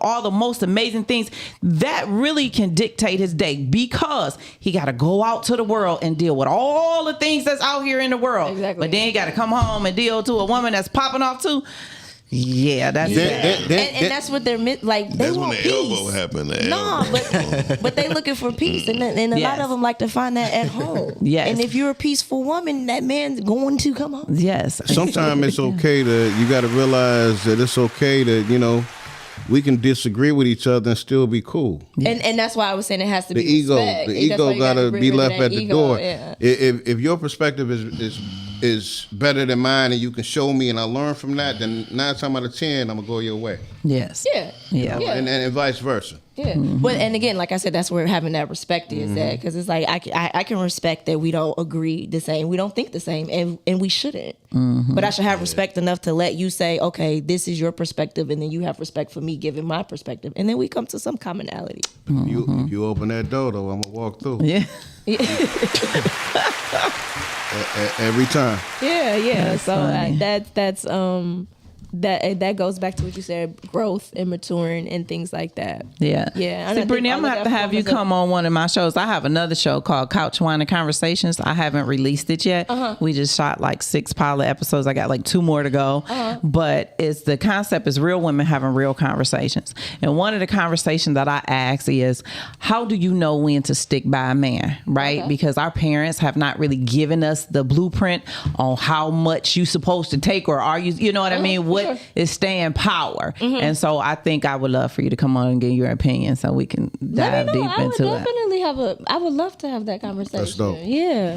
all the most amazing things, that really can dictate his day, because he got to go out to the world and deal with all the things that's out here in the world. Exactly. But then he got to come home and deal to a woman that's popping off too. Yeah, that's and that's what they're like. They That's want when the peace. elbow happened. But they looking for peace, and a lot of them like to find that at home. Yes. And if you're a peaceful woman, that man's going to come home. Yes. Sometimes it's okay you got to realize that it's okay to, we can disagree with each other and still be cool. And that's why I was saying it has to be The ego got to be left at the door. Yeah. If your perspective is better than mine and you can show me and I learn from that, then 9 times out of 10 I'm gonna go your way. Yes. Yeah. And vice versa. Yeah, but and again, like I said, that's where having that respect is at, because it's like I can respect that we don't agree the same, we don't think the same, and we shouldn't. But I should have respect enough to let you say, okay, this is your perspective, and then you have respect for me giving my perspective, and then we come to some commonality. If you open that door, though, I'm gonna walk through. Yeah. Every time. Yeah. So that goes back to what you said, growth and maturing and things like that. Yeah. See, Brittany, I'm going to have you come on one of my shows. I have another show called Couch Wine and Conversations. I haven't released it yet. We just shot like 6 pilot episodes. I got like 2 more to go. But the concept is real women having real conversations. And one of the conversations that I ask is, how do you know when to stick by a man, right? Okay. Because our parents have not really given us the blueprint on how much you're supposed to take, or are you know what I mean? What is staying power. And so I think I would love for you to come on and give your opinion so we can dive deep into it. I would love to have that conversation. That's dope. Yeah,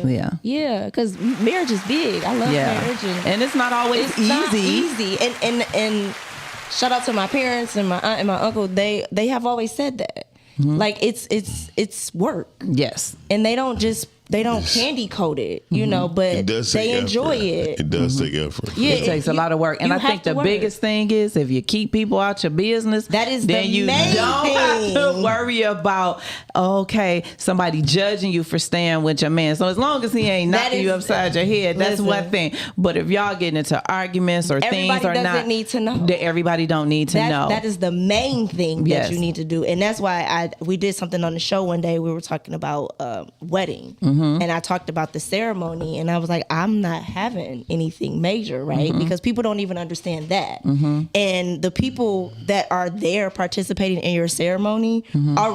because marriage is big. I love marriage, and it's not always easy. Not easy. And shout out to my parents and my aunt and my uncle. They have always said that. Like it's work. Yes. And they don't candy coat it, but they enjoy it. It does take effort. Yeah, it takes a lot of work. And I think the biggest thing is, if you keep people out your business, then you don't have to worry about, somebody judging you for staying with your man. So as long as he ain't knocking you upside your head, that's one thing. But if y'all getting into arguments or things are not, need to know. Everybody don't need to know. That is the main thing that you need to do. And that's why we did something on the show one day. We were talking about wedding. And I talked about the ceremony, and I was like, I'm not having anything major, right? Because people don't even understand that. And the people that are there participating in your ceremony are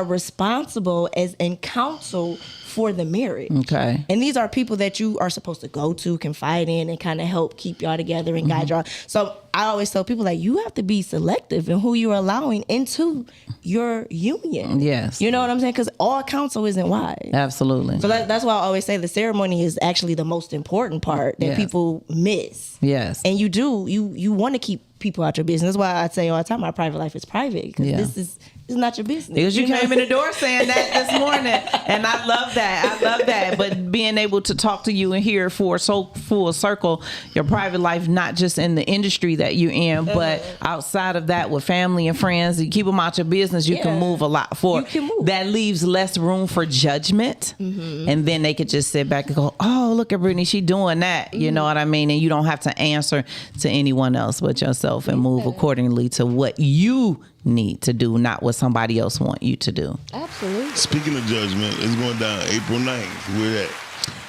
responsible as in counsel for the marriage. Okay. And these are people that you are supposed to go to, confide in, and kind of help keep y'all together and guide y'all. So I always tell people, like, you have to be selective in who you're allowing into your union. Yes. You know what I'm saying? Because all counsel isn't wise. Absolutely. So that's why I always say the ceremony is actually the most important part that people miss. Yes. And you want to keep people out your business. That's why I say all the time, my private life is private, because this is not your business. Because you came in the door saying that this morning, and I love that. But being able to talk to you and hear for so full circle your private life, not just in the industry that you're in, but outside of that with family and friends, you keep them out your business, you can move a lot forward. You can move. That leaves less room for judgment, and then they could just sit back and go, oh, look at Brittany, she doing that. You know what I mean? And you don't have to answer to anyone else but yourself, and move accordingly to what you need to do, not what somebody else want you to do. Absolutely. Speaking of judgment, it's going down April 9th. Where that?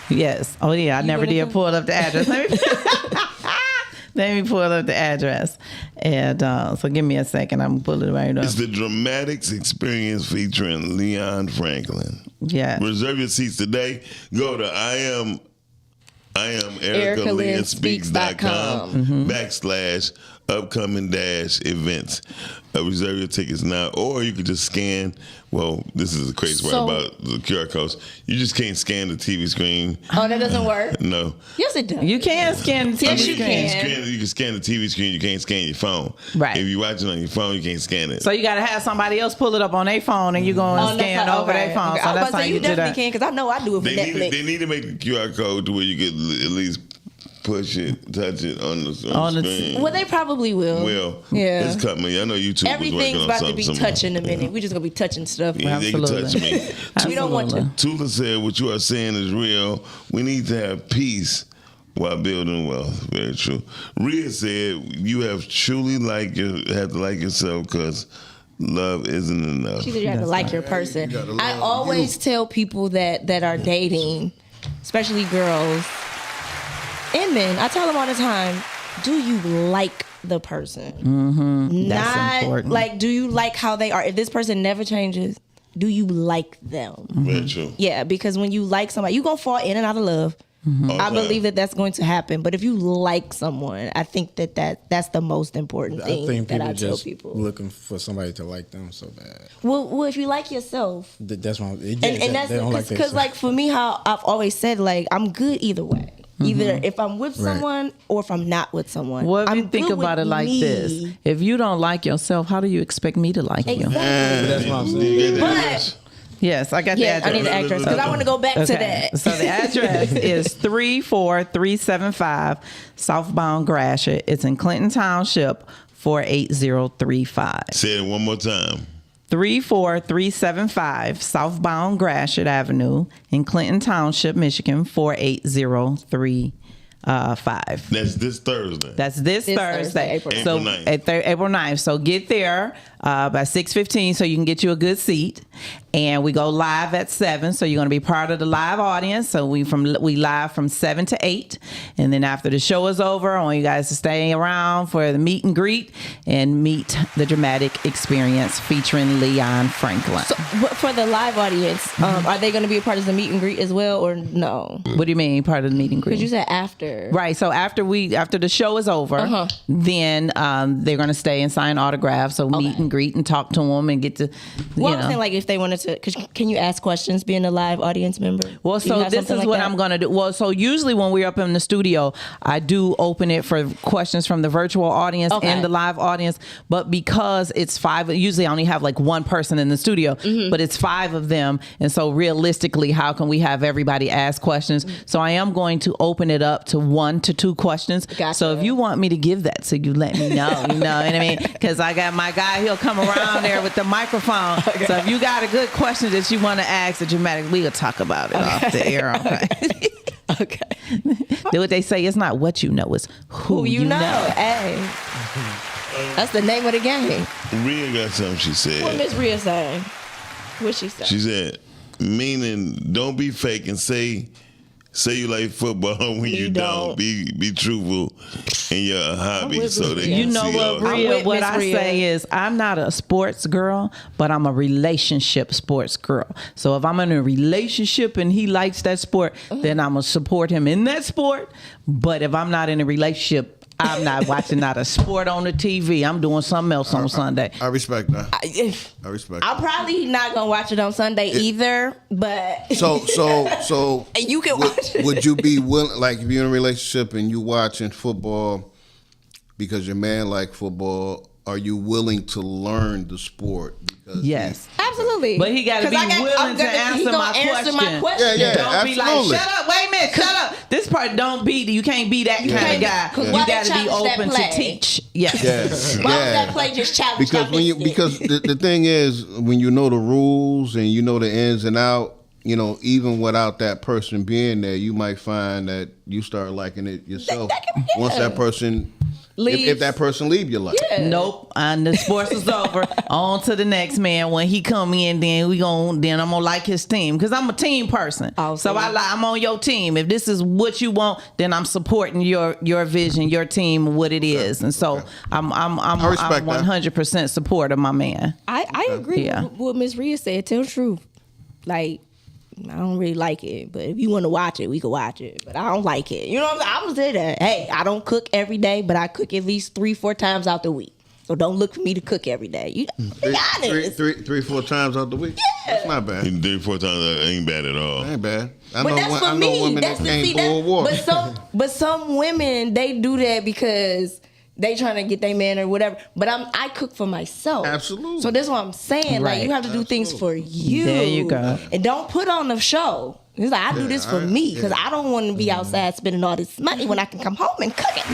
Yes. Oh yeah, I never did pull up the address. Let me pull up the address. And so give me a second. I'm going to pull it right up. It's the Dramatics Experience featuring Leon Franklin. Yeah. Reserve your seats today. Go to I am EricaLynnSpeaks.com /upcoming-events. Reserve your tickets now, or you could just scan. Well, this is the crazy part about the QR codes. You just can't scan the TV screen. Oh, that doesn't work? No. Yes, it does. You can scan the TV screen. You can scan the TV screen. You can't scan your phone. Right. If you're watching on your phone, you can't scan it. So you got to have somebody else pull it up on their phone, and you're going to scan over their phone. Okay. So that's how you definitely can, because I know I do it for Netflix. They need to make the QR code to where you could at least push it, touch it on the screen. Well, they probably will. Yeah. It's coming. I know YouTube Everything's about to be touched in a minute. We just going to be touching stuff. Yeah, they can touch me. We don't want to. Tula said, what you are saying is real. We need to have peace while building wealth. Very true. Rhea said, you have truly have to like yourself, because love isn't enough. You have to like your person. I always tell people that are dating, especially girls and men, I tell them all the time, do you like the person. That's Not important. like, do you like how they are? If this person never changes, do you like them? Very true. Yeah, because when you like somebody, you're going to fall in and out of love. I believe that that's going to happen. But if you like someone, I think that's the most important thing I think that people I tell just people. looking for somebody to like them so bad. Well, if you like yourself. That's why. And that's because like for me, how I've always said, like, I'm good either way. Either if I'm with someone or if I'm not with someone. Well, if I'm you think good about with it like me. this, if you don't like yourself, how do you expect me to like you? That's what I'm saying. But Yes, I got the address. I need the address because I want to go back to that. So the address is 34375 Southbound Gratiot. It's in Clinton Township, 48035. Say it one more time. 34375 Southbound Gratiot Avenue in Clinton Township, Michigan, 48035. That's this Thursday. That's this Thursday. April 9th. So April 9th. at April 9th. So get there by 6:15 so you can get you a good seat. And we go live at 7, so you're going to be part of the live audience. So we live from 7 to 8, and then after the show is over, I want you guys to stay around for the meet and greet and meet the dramatic experience featuring Leon Franklin. So, for the live audience, are they going to be a part of the meet and greet as well, or no? What do you mean part of the meet and greet? Because you said after. Right. So after the show is over, then they're going to stay and sign autographs. So meet and greet and talk to them and get to. Well, I'm saying like if they wanted to, cause can you ask questions being a live audience member? Well, so this is what I'm going to do. Well, so usually when we're up in the studio, I do open it for questions from the virtual audience and the live audience. But because it's 5, usually I only have like one person in the studio, but it's 5 of them. And so realistically, how can we have everybody ask questions? So I am going to open it up to 1 to 2 questions. Gotcha. So if you want me to give that, so you let me know, you know what I mean? Because I got my guy, he'll come around there with the microphone. So if you got a good question that you want to ask the dramatic, we'll talk about it off the air. Okay. Do what they say. It's not what you know, it's who you know. Hey, that's the name of the game. Rhea got something she said. What Miss Rhea saying? What she said? She said, meaning don't be fake and say you like football when you don't. Be truthful in your hobby so that you know what, Rhea, what I Rhea. say is I'm not a sports girl, but I'm a relationship sports girl. So if I'm in a relationship and he likes that sport, then I'm going to support him in that sport. But if I'm not in a relationship, I'm not watching not a sport on the TV. I'm doing something else on Sunday. I respect that. I respect I'm probably not gonna watch it on Sunday either, but So you can watch it. Would you be willing, like if you're in a relationship and you watching football because your man like football, are you willing to learn the sport? Because yes. Absolutely. But he got to be willing to answer my question. Yeah, don't absolutely. be like, shut up, wait a minute, shut up. This part don't be, you can't be that kind of guy. You got to be open to teach. Yes. Why was that play just challenge? Because the thing is, when you know the rules and you know the ins and out, you know, even without that person being there, you might find that you start liking it yourself once that person if that person leave your life. Yeah. Nope. And the sports is over. On to the next man. When he come in, then I'm gonna like his team because I'm a team person. So I'm on your team. If this is what you want, then I'm supporting your vision, your team, what it is. And so I'm 100% support of my man. I agree with what Miss Rhea said. Tell the truth. Like, I don't really like it, but if you want to watch it, we can watch it. But I don't like it. You know what I'm saying? I'm gonna say that. Hey, I don't cook every day, but I cook at least 3-4 times out the week. So don't look for me to cook every day. You got it. 3-4 times out the week. Yeah. That's not bad. 3-4 times ain't bad at all. Ain't bad. But that's for me. Women that can't boil water. But some women, they do that because they trying to get their man or whatever. But I cook for myself. Absolutely. So that's what I'm saying. Right. Like, you have to do things for you. There you go. And don't put on the show. It's like, I do this for me because I don't want to be outside spending all this money when I can come home and cook it.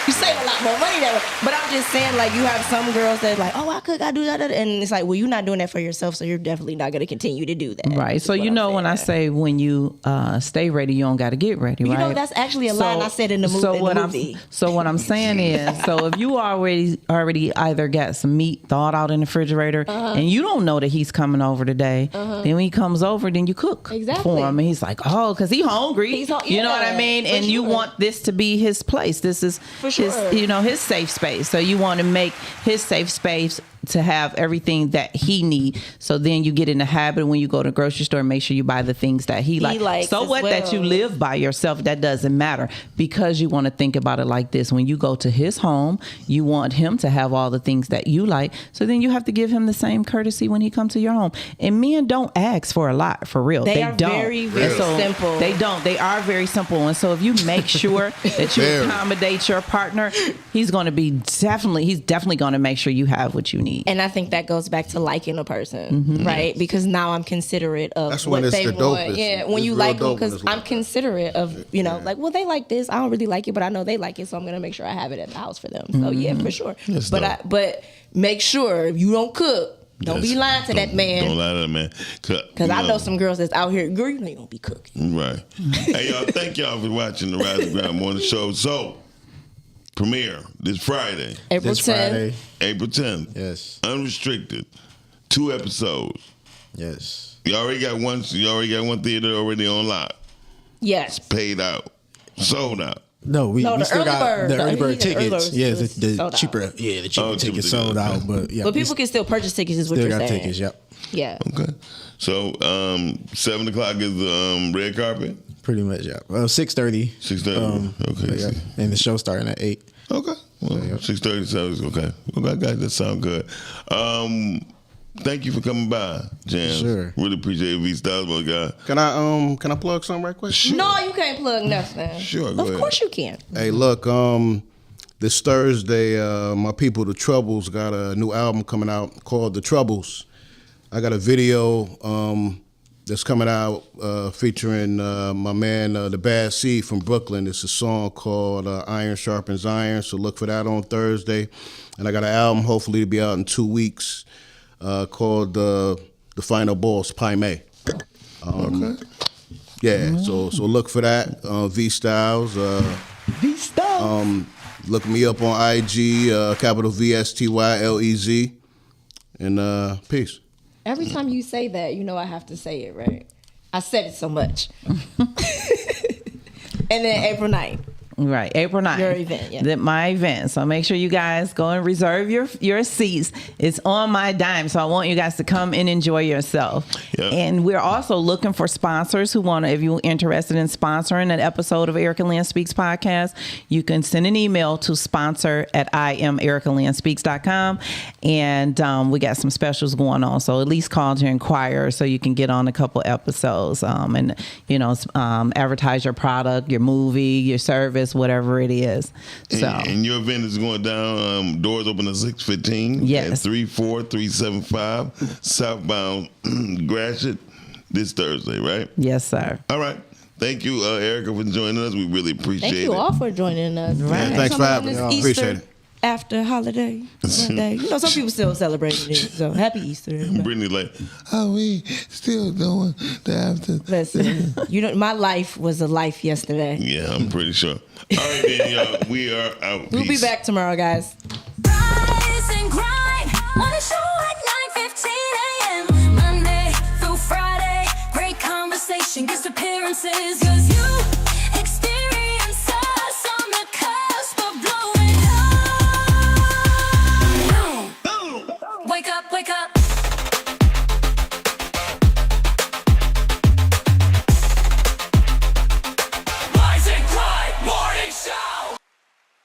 You save a lot more money that way. But I'm just saying, like, you have some girls that like, oh, I cook, I do that. And it's like, well, you're not doing that for yourself, so you're definitely not going to continue to do that. Right. So, you know, when I say when you stay ready, you don't got to get ready, right? You know, that's actually a line I said in the movie. So what I'm saying is, so if you already either got some meat thawed out in the refrigerator and you don't know that he's coming over today, then when he comes over, then you cook. cook for him, and he's like, oh, because he's hungry. You know what I mean? And you want this to be his place. This is his, his safe space. So you want to make his safe space to have everything that he needs. So then you get in the habit when you go to the grocery store, make sure you buy the things that he likes. So what that you live by yourself, that doesn't matter, because you want to think about it like this. When you go to his home, you want him to have all the things that you like. So then you have to give him the same courtesy when he comes to your home. And men don't ask for a lot, for real. They are don't. very, very simple. They don't. They are very simple. And so if you make sure that you accommodate your partner, he's definitely going to make sure you have what you need. And I think that goes back to liking a person, right? Because now I'm considerate of what they want. Yeah, when you like them, because I'm considerate of, like, well, they like this. I don't really like it, but I know they like it, so I'm gonna make sure I have it at the house for them. So yeah, for sure. But make sure if you don't cook. Don't be lying to that man. Don't lie to that man. Because I know some girls that's out here, girl, you know you don't be cooking. Right. Hey, y'all, thank y'all for watching the Rise and Grind Morning Show. So, premiere this Friday. April 10th. April 10th. Yes. Unrestricted. 2 episodes. Yes. You already got one theater already on lock. Yes. It's paid out. Sold out. No, we still got the early bird tickets. Yeah, the cheaper tickets sold out, but but people can still purchase tickets. Is what you're saying? Still got tickets. Yep. Yeah. Okay. So 7:00 is the red carpet. Pretty much, yeah. 6:30. 6:30. Okay. Yeah. And the show starting at 8. Okay. Well, 6:30 sounds okay. Okay, guys, that sound good. Thank you for coming by, Jam. Sure. Really appreciate it, V Styles, my guy. Can I plug something right quick? Sure. No, you can't plug nothing. Sure, go ahead. Of course you can. Hey, look, this Thursday, my people, The Troubles, got a new album coming out called The Troubles. I got a video that's coming out featuring my man, The Bad Seed from Brooklyn. It's a song called Iron Sharpens Iron, so look for that on Thursday. And I got an album hopefully to be out in 2 weeks. Called The Final Boss, Pai Mei. Okay. Yeah, so look for that. V Styles. V Styles. Look me up on IG, capital VSTYLEZ. And peace. Every time you say that, I have to say it, right? I said it so much. And then April 9th. Right, April 9th. Your event, yeah. My event. So make sure you guys go and reserve your seats. It's on my dime, so I want you guys to come and enjoy yourself. Yep. And we're also looking for sponsors who want to, if you're interested in sponsoring an episode of Erica Lynn Speaks podcast, you can send an email to sponsor@IamEricaLynnSpeaks.com. And we got some specials going on, so at least call to inquire so you can get on a couple episodes and advertise your product, your movie, your service, whatever it is. So, and your event is going down. Doors open at 6:15. Yes. At 34375 southbound Gratiot this Thursday, right? Yes, sir. All right. Thank you, Erica, for joining us. We really appreciate it. Thank you all for joining us. Right. Yeah, thanks for having me. Appreciate it. After holiday Monday. Some people still celebrating it, so happy Easter. Brittany like, we still doing the after. Listen, my life was a life yesterday. Yeah, I'm pretty sure. All right, then, y'all, we are out. We'll be back tomorrow, guys. Rise and grind on the show at 9:15 a.m. Monday through Friday, great conversation, guest appearances, 'cause you